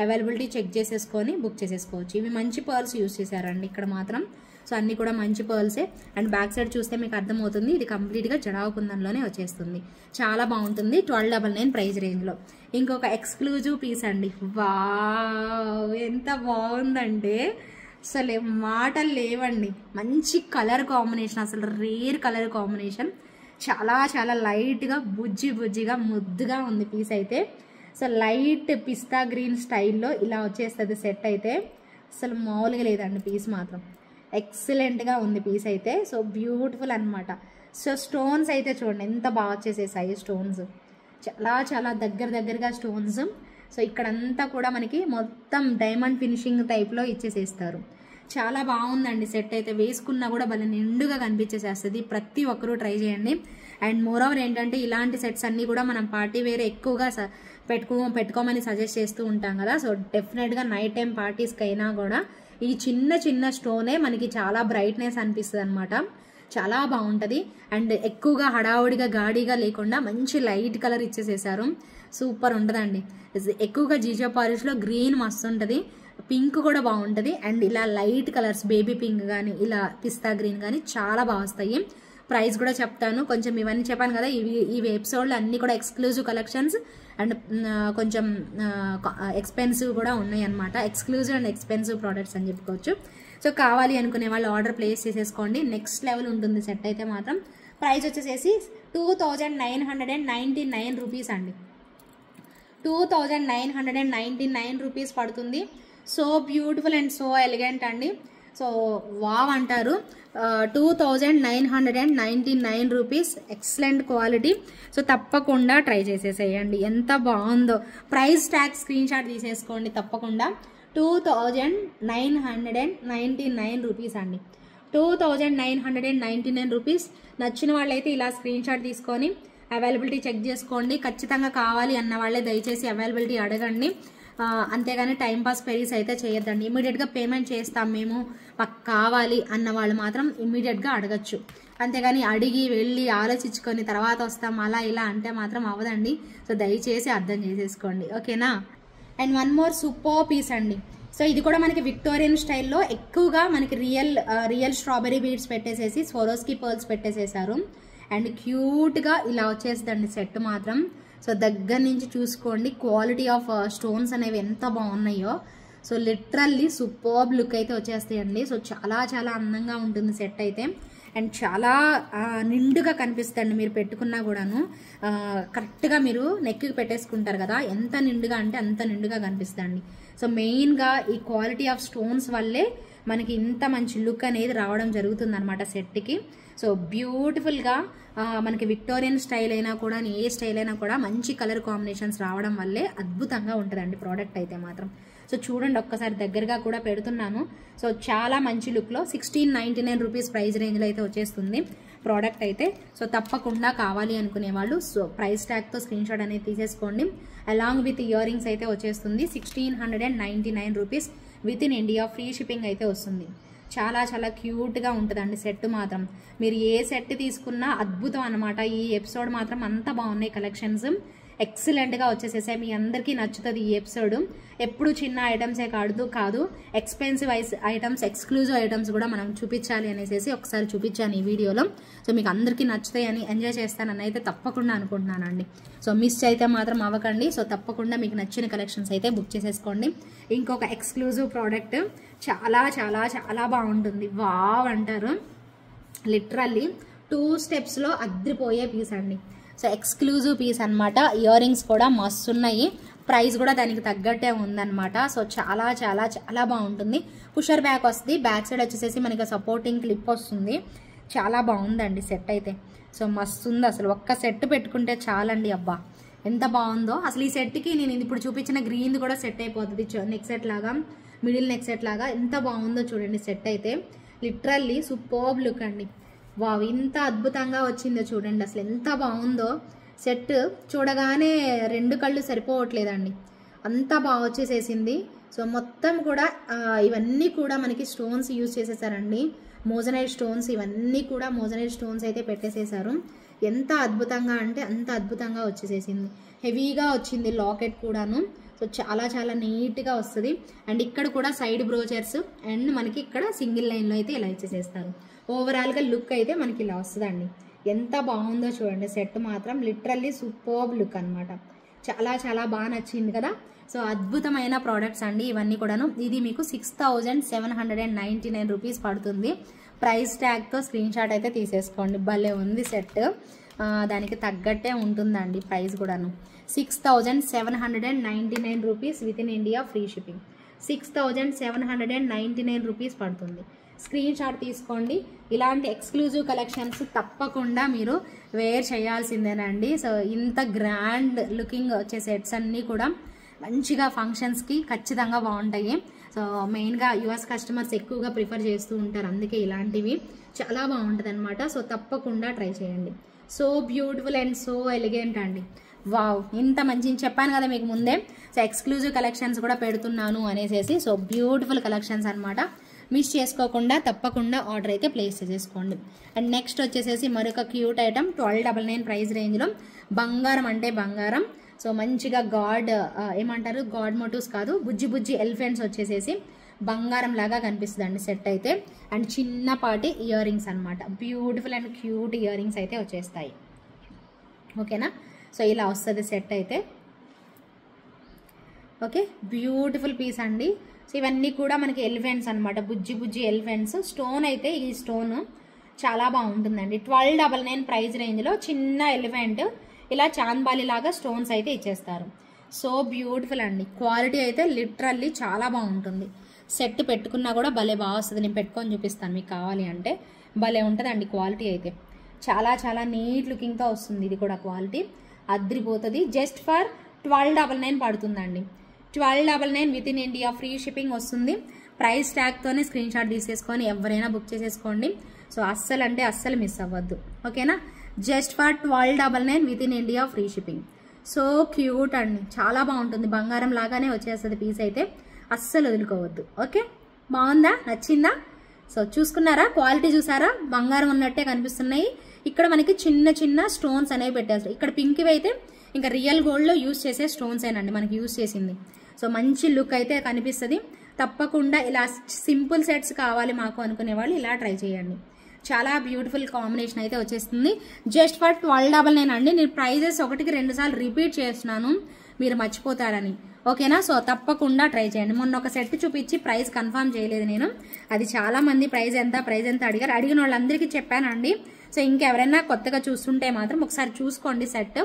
Speaker 1: అవైలబిలిటీ చెక్ చేసేసుకొని బుక్ చేసేసుకోవచ్చు. ఇవి మంచి పర్ల్స్ యూస్ చేశారండి ఇక్కడ మాత్రం. సో అన్నీ కూడా మంచి పర్ల్సే. అండ్ బ్యాక్ సైడ్ చూస్తే మీకు అర్థమవుతుంది ఇది కంప్లీట్గా జడావ్ కుందన్లోనే వచ్చేస్తుంది. చాలా బాగుంటుంది 1299 ప్రైస్ రేంజ్లో. ఇంకొక ఎక్స్క్లూజివ్ పీస్ అండి. వావ్ ఎంత బాగుందంటే అసలు మాటలు లేవండి. మంచి కలర్ కాంబినేషన్, అసలు రేర్ కలర్ కాంబినేషన్. చాలా చాలా లైట్గా బుజ్జిగా ముద్దుగా ఉంది పీస్ అయితే. సో లైట్ పిస్తా గ్రీన్ స్టైల్లో ఇలా వచ్చేస్తుంది సెట్ అయితే. అసలు మామూలుగా లేదండి పీస్ మాత్రం. ఎక్సలెంట్గా ఉంది పీస్ అయితే. సో బ్యూటిఫుల్ అనమాట. సో స్టోన్స్ అయితే చూడండి ఎంత బాగా వచ్చేసేసాయి స్టోన్స్. చాలా చాలా దగ్గరగా స్టోన్స్. సో ఇక్కడంతా కూడా మనకి మొత్తం డైమండ్ ఫినిషింగ్ టైప్లో ఇచ్చేసేస్తారు. చాలా బాగుందండి సెట్ అయితే. వేసుకున్నా కూడా భలే నిండుగా కనిపించేసేస్తుంది. ప్రతి ఒక్కరూ ట్రై చేయండి. అండ్ మోరోవర్ ఏంటంటే ఇలాంటి సెట్స్ అన్నీ కూడా మనం పార్టీ వేర్ ఎక్కువగా పెట్టుకోమని సజెస్ట్ చేస్తూ ఉంటాం కదా. సో డెఫినెట్గా నైట్ టైం పార్టీస్కి అయినా కూడా ఈ చిన్న స్టోనే మనకి చాలా బ్రైట్నెస్ అనిపిస్తుంది అనమాట. చాలా బాగుంటుంది. అండ్ ఎక్కువగా హడావుడిగా గాడిగా లేకుండా మంచి లైట్ కలర్ ఇచ్చేసేసారు. సూపర్ ఉంటుందండి. ఎక్కువగా జీజో పాలిష్లో గ్రీన్ మస్తు ఉంటుంది, పింక్ కూడా బాగుంటుంది. అండ్ ఇలా లైట్ కలర్స్ బేబీ పింక్ కానీ ఇలా పిస్తా గ్రీన్ కానీ చాలా బాగా వస్తాయి. ప్రైస్ కూడా చెప్తాను. కొంచెం ఇవన్నీ చెప్పాను కదా, ఇవి ఎపిసోడ్లో అన్నీ కూడా ఎక్స్క్లూజివ్ కలెక్షన్స్ అండ్ కొంచెం ఎక్స్పెన్సివ్ కూడా ఉన్నాయి అనమాట. ఎక్స్క్లూజివ్ అండ్ ఎక్స్పెన్సివ్ ప్రోడక్ట్స్ అని చెప్పుకోవచ్చు. సో కావాలి అనుకునే వాళ్ళు ఆర్డర్ ప్లేస్ చేసేసుకోండి. నెక్స్ట్ లెవెల్ ఉంటుంది సెట్ అయితే మాత్రం. ప్రైస్ వచ్చేసేసి 2999 రూపీస్ అండి. 2999 రూపీస్ పడుతుంది. So beautiful and so elegant అండి. సో వావ్ అంటారు. 2999 రూపీస్. Excellent quality. సో తప్పకుండా ట్రై చేసేసేయండి. ఎంత బాగుందో. ప్రైస్ ట్యాగ్ స్క్రీన్ షాట్ తీసేసుకోండి తప్పకుండా. 2999 రూపీస్ అండి. 2999 రూపీస్. నచ్చిన వాళ్ళైతే ఇలా స్క్రీన్ షాట్ తీసుకొని అవైలబిలిటీ చెక్ చేసుకోండి. ఖచ్చితంగా కావాలి అన్న వాళ్ళే దయచేసి అవైలబిలిటీ అడగండి. అంతేగాని టైంపాస్ క్వెరీస్ అయితే చేయొద్దండి. ఇమీడియట్గా పేమెంట్ చేస్తాం మేము మాకు కావాలి అన్న వాళ్ళు మాత్రం ఇమీడియట్గా అడగచ్చు. అంతేగాని అడిగి వెళ్ళి ఆలోచించుకొని తర్వాత వస్తాం అలా ఇలా అంటే మాత్రం అవ్వదండి. సో దయచేసి అర్థం చేసేసుకోండి. ఓకేనా. And one more super piece అండి. సో ఇది కూడా మనకి విక్టోరియన్ స్టైల్లో ఎక్కువగా మనకి రియల్ స్ట్రాబెరీ బీడ్స్ పెట్టేసేసి స్వరోస్కి పర్ల్స్ పెట్టేసేసారు. అండ్ క్యూట్గా ఇలా వచ్చేస్తుందండి సెట్ మాత్రం. సో దగ్గర నుంచి చూసుకోండి క్వాలిటీ ఆఫ్ స్టోన్స్ అనేవి ఎంత బాగున్నాయో. సో లిటరల్లీ సూపర్బ్ లుక్ అయితే వచ్చేస్తాయండి. సో చాలా చాలా అందంగా ఉంటుంది సెట్ అయితే. అండ్ చాలా నిండుగా కనిపిస్తుంది మీరు పెట్టుకున్నా కూడాను. కరెక్ట్గా మీరు నెక్కి పెట్టేసుకుంటారు కదా, ఎంత నిండుగా అంటే అంత నిండుగా కనిపిస్తుంది. సో మెయిన్గా ఈ క్వాలిటీ ఆఫ్ స్టోన్స్ వల్లే మనకి ఇంత మంచి లుక్ అనేది రావడం జరుగుతుంది అనమాట సెట్కి. సో బ్యూటిఫుల్గా మనకి విక్టోరియన్ స్టైల్ అయినా కూడా ఏ స్టైల్ అయినా కూడా మంచి కలర్ కాంబినేషన్స్ రావడం వల్లే అద్భుతంగా ఉంటుందండి ప్రోడక్ట్ అయితే మాత్రం. సో చూడండి ఒక్కసారి దగ్గరగా కూడా పెడుతున్నాను. సో చాలా మంచి లుక్లో 1699 రూపీస్ ప్రైస్ రేంజ్లో అయితే వచ్చేస్తుంది ప్రోడక్ట్ అయితే. సో తప్పకుండా కావాలి అనుకునే వాళ్ళు సో ప్రైస్ ట్యాగ్తో స్క్రీన్ షాట్ అనేది తీసేసుకోండి. అలాంగ్ విత్ ఇయర్ రింగ్స్ అయితే వచ్చేస్తుంది 1699 rupees within India. Free shipping అయితే వస్తుంది. చాలా చాలా క్యూట్గా ఉంటుందండి సెట్ మాత్రం. మీరు ఏ సెట్ తీసుకున్నా అద్భుతం అనమాట. ఈ ఎపిసోడ్ మాత్రం అంత బాగున్నాయి కలెక్షన్స్, ఎక్సలెంట్గా వచ్చేసేసాయి. మీ అందరికీ నచ్చుతుంది ఈ ఎపిసోడ్. ఎప్పుడు చిన్న ఐటమ్సే కాదు ఎక్స్పెన్సివ్ ఐటమ్స్, ఎక్స్క్లూజివ్ ఐటమ్స్ కూడా మనం చూపించాలి అనేసి ఒకసారి చూపించాను ఈ వీడియోలో. సో మీకు అందరికీ నచ్చుతాయని, ఎంజాయ్ చేస్తానని అయితే తప్పకుండా అనుకుంటున్నానండి. సో మిస్ అయితే మాత్రం అవ్వకండి. సో తప్పకుండా మీకు నచ్చిన కలెక్షన్స్ అయితే బుక్ చేసేసుకోండి. ఇంకొక ఎక్స్క్లూజివ్ ప్రోడక్ట్ చాలా చాలా చాలా బాగుంటుంది. వావ్ అంటారు. లిటరల్లీ 2 స్టెప్స్లో అద్రిపోయే పీస్ అండి. సో ఎక్స్క్లూజివ్ పీస్ అనమాట. ఇయర్ రింగ్స్ కూడా మస్తు ఉన్నాయి. ప్రైస్ కూడా దానికి తగ్గట్టే ఉందన్నమాట. సో చాలా చాలా చాలా బాగుంటుంది. పుషర్ బ్యాక్ వస్తుంది. బ్యాక్ సైడ్ వచ్చేసేసి మనకి సపోర్టింగ్ క్లిప్ వస్తుంది. చాలా బాగుందండి సెట్ అయితే. సో మస్తు ఉంది అసలు. ఒక్క సెట్ పెట్టుకుంటే చాలండి. అబ్బా ఎంత బాగుందో అసలు. ఈ సెట్కి నేను ఇప్పుడు చూపించిన గ్రీన్ కూడా సెట్ అయిపోతుంది. నెక్ సెట్ లాగా, మిడిల్ నెక్ సెట్ లాగా ఎంత బాగుందో చూడండి సెట్ అయితే. లిటరల్లీ సూపర్బ్ లుక్ అండి. వావ్ ఇంత అద్భుతంగా వచ్చిందో చూడండి అసలు ఎంత బాగుందో సెట్. చూడగానే 2 కళ్ళు సరిపోవట్లేదండి, అంత బాగా వచ్చేసేసింది. సో మొత్తం కూడా ఇవన్నీ కూడా మనకి స్టోన్స్ యూజ్ చేసేసారండి. మోజనైట్ స్టోన్స్, ఇవన్నీ కూడా మోజనైట్ స్టోన్స్ అయితే పెట్టేసేసారు. ఎంత అద్భుతంగా అంటే అంత అద్భుతంగా వచ్చేసేసింది. హెవీగా వచ్చింది లాకెట్ కూడాను. సో చాలా చాలా నీట్గా వస్తుంది. అండ్ ఇక్కడ కూడా సైడ్ బ్రోచర్స్ అండ్ మనకి ఇక్కడ సింగిల్ లైన్లో అయితే ఇలా ఇచ్చేసేస్తారు. ఓవరాల్గా లుక్ అయితే మనకి ఇలా వస్తుందండి. ఎంత బాగుందో చూడండి సెట్ మాత్రం. లిటరల్లీ సూపర్బ్ లుక్ అనమాట. చాలా చాలా బాగా నచ్చింది కదా. సో అద్భుతమైన ప్రోడక్ట్స్ అండి ఇవన్నీ కూడాను. ఇది మీకు 6799 రూపీస్ పడుతుంది. ప్రైస్ ట్యాగ్తో స్క్రీన్ షాట్ అయితే తీసేసుకోండి. భలే ఉంది సెట్. దానికి తగ్గట్టే ఉంటుందండి ప్రైస్ కూడాను. 6799 rupees within India. Free shipping 6799 rupees పడుతుంది. స్క్రీన్ షాట్ తీసుకోండి. ఇలాంటి ఎక్స్క్లూజివ్ కలెక్షన్స్ తప్పకుండా మీరు వేర్ చేయాల్సిందేనండి. సో ఇంత గ్రాండ్ లుకింగ్ వచ్చే సెట్స్ అన్నీ కూడా మంచిగా ఫంక్షన్స్కి ఖచ్చితంగా బాగుంటాయి. సో మెయిన్గా యుఎస్ కస్టమర్స్ ఎక్కువగా ప్రిఫర్ చేస్తూ ఉంటారు, అందుకే ఇలాంటివి చాలా బాగుంటుంది అనమాట. సో తప్పకుండా ట్రై చేయండి. So beautiful and so elegant అండి. వావ్ ఇంత మంచి చెప్పాను కదా మీకు ముందే. సో ఎక్స్క్లూజివ్ కలెక్షన్స్ కూడా పెడుతున్నాను అనేసి. సో బ్యూటిఫుల్ కలెక్షన్స్ అనమాట. మిస్ చేసుకోకుండా తప్పకుండా ఆర్డర్ అయితే ప్లేస్ చేసేసుకోండి. అండ్ నెక్స్ట్ వచ్చేసేసి మరొక క్యూట్ ఐటమ్ 1299 ప్రైస్ రేంజ్లో. బంగారం అంటే బంగారం. సో మంచిగా గాడ్ ఏమంటారు, గాడ్ మోటివ్స్ కాదు, బుజ్జి బుజ్జి ఎలిఫెంట్స్ వచ్చేసేసి బంగారం లాగా కనిపిస్తుందండి సెట్ అయితే. అండ్ చిన్నపాటి ఇయర్ రింగ్స్ అనమాట. Beautiful and cute ear rings అయితే వచ్చేస్తాయి. ఓకేనా. సో ఇలా వస్తుంది సెట్ అయితే. ఓకే బ్యూటిఫుల్ పీస్ అండి. సో ఇవన్నీ కూడా మనకి ఎలిఫెంట్స్ అనమాట, బుజ్జి బుజ్జి ఎలిఫెంట్స్. స్టోన్ అయితే ఈ స్టోన్ చాలా బాగుంటుందండి. 1299 ప్రైస్ రేంజ్లో చిన్న ఎలిఫెంట్ ఇలా చాంద్బాలి లాగా స్టోన్స్ అయితే ఇచ్చేస్తారు. సో బ్యూటిఫుల్ అండి. క్వాలిటీ అయితే లిటరల్లీ చాలా బాగుంటుంది. సెట్ పెట్టుకున్నా కూడా భలే బాగా వస్తుంది. నేను పెట్టుకొని చూపిస్తాను మీకు కావాలి అంటే. భలే ఉంటుందండి క్వాలిటీ అయితే. చాలా చాలా నీట్ లుకింగ్తో వస్తుంది. ఇది కూడా క్వాలిటీ అద్రిపోతుంది. జస్ట్ ఫర్ 1299 పడుతుందండి. 1299 within India. Free shipping వస్తుంది. ప్రైస్ ట్యాగ్తోనే స్క్రీన్ షాట్ తీసేసుకొని ఎవరైనా బుక్ చేసేసుకోండి. సో అస్సలు అంటే అస్సలు మిస్ అవ్వద్దు. ఓకేనా. Just for 1299 within India. Free shipping. So cute అండి, చాలా బాగుంటుంది. బంగారం లాగానే వచ్చేస్తుంది పీస్ అయితే. అస్సలు వదులుకోవద్దు. ఓకే బాగుందా, నచ్చిందా? సో చూసుకున్నారా, క్వాలిటీ చూసారా, బంగారం ఉన్నట్టే కనిపిస్తున్నాయి. ఇక్కడ మనకి చిన్న చిన్న స్టోన్స్ అనేవి పెట్టేస్తారు. ఇక్కడ పింక్ అయితే ఇంకా రియల్ గోల్డ్లో యూజ్ చేసే స్టోన్స్ ఏనండి మనకి యూజ్ చేసింది. సో మంచి లుక్ అయితే కనిపిస్తుంది. తప్పకుండా ఇలా సింపుల్ సెట్స్ కావాలి మాకు అనుకునే వాళ్ళు ఇలా ట్రై చేయండి. చాలా బ్యూటిఫుల్ కాంబినేషన్ అయితే వచ్చేస్తుంది. జస్ట్ ఫర్ 1299 అండి. నేను ప్రైజెస్ 1కి 2 సార్లు రిపీట్ చేస్తున్నాను. మీరు మర్చిపోతారని. ఓకేనా? సో తప్పకుండా ట్రై చేయండి. మొన్న ఒక సెట్ చూపించి ప్రైస్ కన్ఫర్మ్ చేయలేదు నేను, అది చాలా మంది ప్రైస్ ఎంత అడిగారు. అడిగిన వాళ్ళందరికీ చెప్పానండి. సో ఇంకెవరైనా కొత్తగా చూస్తుంటే మాత్రం ఒకసారి చూసుకోండి. సెట్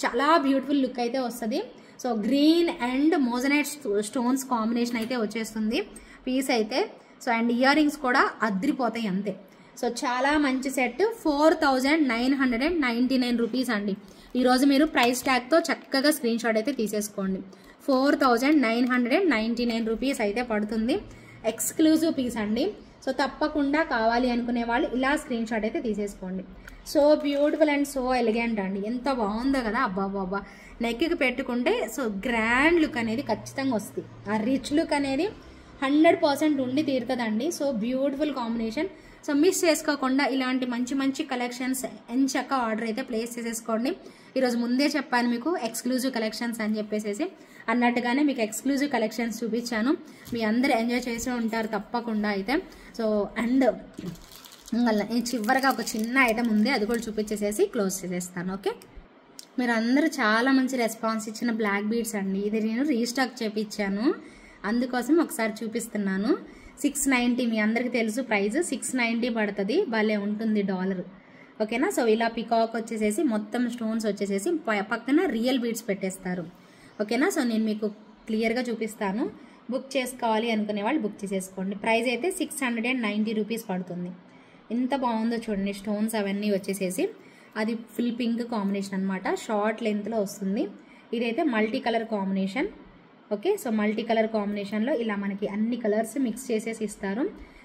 Speaker 1: చాలా బ్యూటిఫుల్ లుక్ అయితే వస్తుంది. So green and moissanite stones combination అయితే వచ్చేస్తుంది పీస్ అయితే. సో అండ్ ఇయర్ రింగ్స్ కూడా అద్రిపోతాయి అంతే. సో చాలా మంచి సెట్ 4999 రూపీస్ అండి. ఈరోజు మీరు ప్రైస్ ట్యాగ్తో చక్కగా స్క్రీన్ షాట్ అయితే తీసేసుకోండి. 4999 రూపీస్ అయితే పడుతుంది. ఎక్స్క్లూజివ్ పీస్ అండి. సో తప్పకుండా కావాలి అనుకునే వాళ్ళు ఇలా స్క్రీన్ షాట్ అయితే తీసేసుకోండి. So beautiful and so elegant అండి. ఎంత బాగుందో కదా, అబ్బాబాబా. నెక్కి పెట్టుకుంటే సో గ్రాండ్ లుక్ అనేది ఖచ్చితంగా వస్తుంది. ఆ రిచ్ లుక్ అనేది 100% ఉండి తీరుతుందండి. So beautiful combination. So miss చేసుకోకుండా ఇలాంటి మంచి మంచి కలెక్షన్స్ ఎంచక్క ఆర్డర్ అయితే ప్లేస్ చేసేసుకోండి. ఈరోజు ముందే చెప్పాను మీకు ఎక్స్క్లూజివ్ కలెక్షన్స్ అని చెప్పేసి, అన్నట్టుగానే మీకు ఎక్స్క్లూజివ్ కలెక్షన్స్ చూపించాను. మీ అందరూ ఎంజాయ్ చేసి ఉంటారు తప్పకుండా అయితే. సో అండ్ చివరిగా ఒక చిన్న ఐటమ్ ఉంది, అది కూడా చూపించేసేసి క్లోజ్ చేసేస్తాను. ఓకే, మీరు అందరూ చాలా మంచి రెస్పాన్స్ ఇచ్చిన బ్లాక్ బీడ్స్ అండి. ఇది నేను రీస్టాక్ చేపించాను, అందుకోసం ఒకసారి చూపిస్తున్నాను. 690 మీ అందరికి తెలుసు ప్రైస్, 690 పడుతుంది. భలే ఉంటుంది డాలర్. ఓకేనా? సో ఇలా పికాక్ వచ్చేసేసి మొత్తం స్టోన్స్ వచ్చేసేసి పక్కన రియల్ బీడ్స్ పెట్టేస్తారు. ఓకేనా? సో నేను మీకు క్లియర్గా చూపిస్తాను. బుక్ చేసుకోవాలి అనుకునే వాళ్ళు బుక్ చేసేసుకోండి. ప్రైస్ అయితే 690 రూపీస్ పడుతుంది. ఎంత బాగుందో చూడండి. స్టోన్స్ అవన్నీ వచ్చేసేసి అది ఫుల్ పింక్ కాంబినేషన్ అనమాట. షార్ట్ లెంత్లో వస్తుంది. ఇదైతే multi colour combination. Okay, so multi colour కాంబినేషన్లో ఇలా మనకి అన్ని కలర్స్ మిక్స్ చేసేసి ఇస్తారు.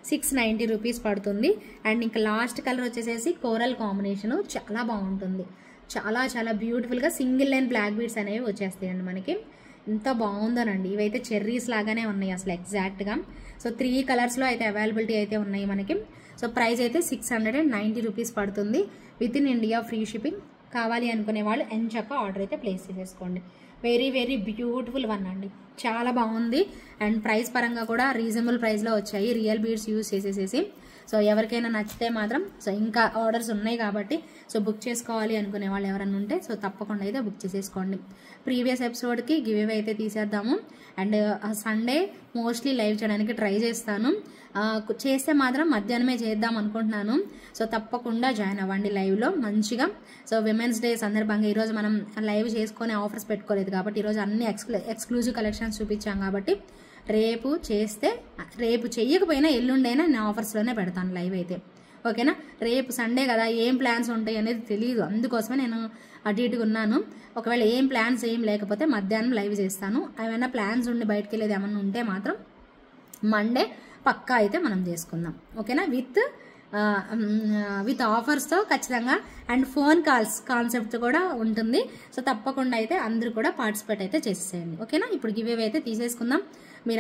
Speaker 1: 690 రూపీస్ పడుతుంది. అండ్ ఇంకా లాస్ట్ కలర్ వచ్చేసేసి కోరల్ కాంబినేషను. చాలా బాగుంటుంది. చాలా చాలా బ్యూటిఫుల్గా సింగిల్ లైన్ బ్లాక్ బీడ్స్ అనేవి వచ్చేస్తాయండి మనకి. ఎంత బాగుందోనండి. ఇవైతే చెర్రీస్ లాగానే ఉన్నాయి అసలు ఎగ్జాక్ట్గా. సో 3 కలర్స్లో అయితే అవైలబిలిటీ అయితే ఉన్నాయి మనకి. సో ప్రైస్ అయితే 690 రూపీస్ పడుతుంది. Within India free shipping. కావాలి అనుకునే వాళ్ళు ఎంచక్క ఆర్డర్ అయితే ప్లేస్ చేసేసుకోండి. వెరీ వెరీ బ్యూటిఫుల్ వన్ అండి. చాలా బాగుంది. అండ్ ప్రైస్ పరంగా కూడా రీజనబుల్ ప్రైస్లో వచ్చాయి. రియల్ బీడ్స్ యూజ్ చేసేసేసి. సో ఎవరికైనా నచ్చితే మాత్రం సో ఇంకా ఆర్డర్స్ ఉన్నాయి కాబట్టి సో బుక్ చేసుకోవాలి అనుకునే వాళ్ళు ఎవరైనా ఉంటే సో తప్పకుండా అయితే బుక్ చేసేసుకోండి. ప్రీవియస్ ఎపిసోడ్కి గివ్ అవే అయితే తీసేద్దాము. అండ్ సండే మోస్ట్లీ లైవ్ చేయడానికి ట్రై చేస్తాను. చేస్తే మాత్రం మధ్యాహ్నమే చేద్దాం అనుకుంటున్నాను. సో తప్పకుండా జాయిన్ అవ్వండి లైవ్లో మంచిగా. సో విమెన్స్ డే సందర్భంగా ఈరోజు మనం లైవ్ చేసుకొని ఆఫర్స్ పెట్టుకోలేదు కాబట్టి ఈరోజు అన్ని ఎక్స్క్లూజివ్ కలెక్షన్స్ చూపించాం కాబట్టి రేపు చేస్తే, రేపు చెయ్యకపోయినా ఎల్లుండైనా నేను ఆఫర్స్లోనే పెడతాను లైవ్ అయితే. ఓకేనా? రేపు సండే కదా, ఏం ప్లాన్స్ ఉంటాయి అనేది తెలియదు, అందుకోసమే నేను అటు ఇటుగా ఉన్నాను. ఒకవేళ ఏం ప్లాన్స్ ఏం లేకపోతే మధ్యాహ్నం లైవ్ చేస్తాను. ఏమైనా ప్లాన్స్ ఉండి బయటకు వెళ్ళేది ఏమన్నా ఉంటే మాత్రం మండే పక్కా అయితే మనం చేసుకుందాం. ఓకేనా? విత్ ఆఫర్స్తో ఖచ్చితంగా. అండ్ ఫోన్ కాల్స్ కాన్సెప్ట్ కూడా ఉంటుంది. సో తప్పకుండా అయితే అందరూ కూడా పార్టిసిపేట్ అయితే చేసేయండి. ఓకేనా? ఇప్పుడు గివ్ అవే అయితే తీసేసుకుందాం. మీ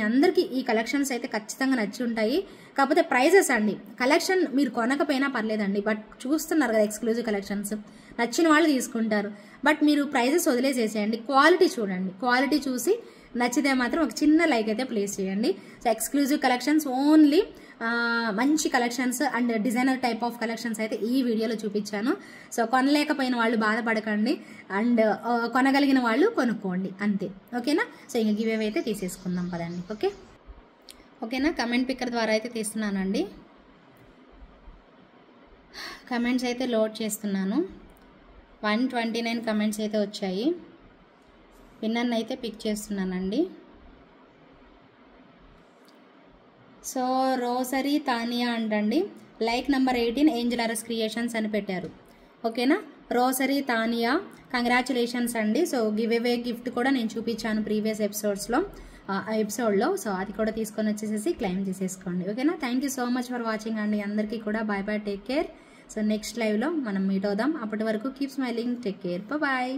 Speaker 1: అందరికీ ఈ కలెక్షన్స్ అయితే ఖచ్చితంగా నచ్చి ఉంటాయి. కాకపోతే ప్రైజెస్ అండి, కలెక్షన్ మీరు కొనకపోయినా పర్లేదండి, బట్ చూస్తున్నారు కదా ఎక్స్క్లూజివ్ కలెక్షన్స్, నచ్చిన వాళ్ళు తీసుకుంటారు. బట్ మీరు ప్రైజెస్ వదిలేసేసేయండి. క్వాలిటీ చూడండి. క్వాలిటీ చూసి నచ్చితే మాత్రం ఒక చిన్న లైక్ అయితే ప్లేస్ చేయండి. సో ఎక్స్క్లూజివ్ కలెక్షన్స్ ఓన్లీ మంచి collections and designer type of collections అయితే ఈ వీడియోలో చూపించాను. సో కొనలేకపోయిన వాళ్ళు బాధపడకండి, అండ్ కొనగలిగిన వాళ్ళు కొనుక్కోండి అంతే. ఓకేనా? సో ఇంక గివ్ అవే అయితే తీసేసుకుందాం పదండి. ఓకేనా? కమెంట్ పిక్కర్ ద్వారా అయితే తీస్తున్నానండి. కమెంట్స్ అయితే లోడ్ చేస్తున్నాను. 129 కమెంట్స్ అయితే వచ్చాయి. విన్నర్ని అయితే పిక్ చేస్తున్నానండి. సో రోసరీ తానియా అంటండి, like number 18 Angel RS creations అని పెట్టారు. ఓకేనా? రోసరీ తానియా కంగ్రాచులేషన్స్ అండి. సో గివ్ అవే గిఫ్ట్ కూడా నేను చూపించాను ప్రీవియస్ ఎపిసోడ్లో. సో అది కూడా తీసుకొని వచ్చేసేసి క్లెయిమ్ చేసేసుకోండి. ఓకేనా? Thank you so much for watching అండి. అందరికీ కూడా bye bye, take care. So next లైవ్లో మనం మీట్ అవుదాం. అప్పటి వరకు keep smiling, take care, bye.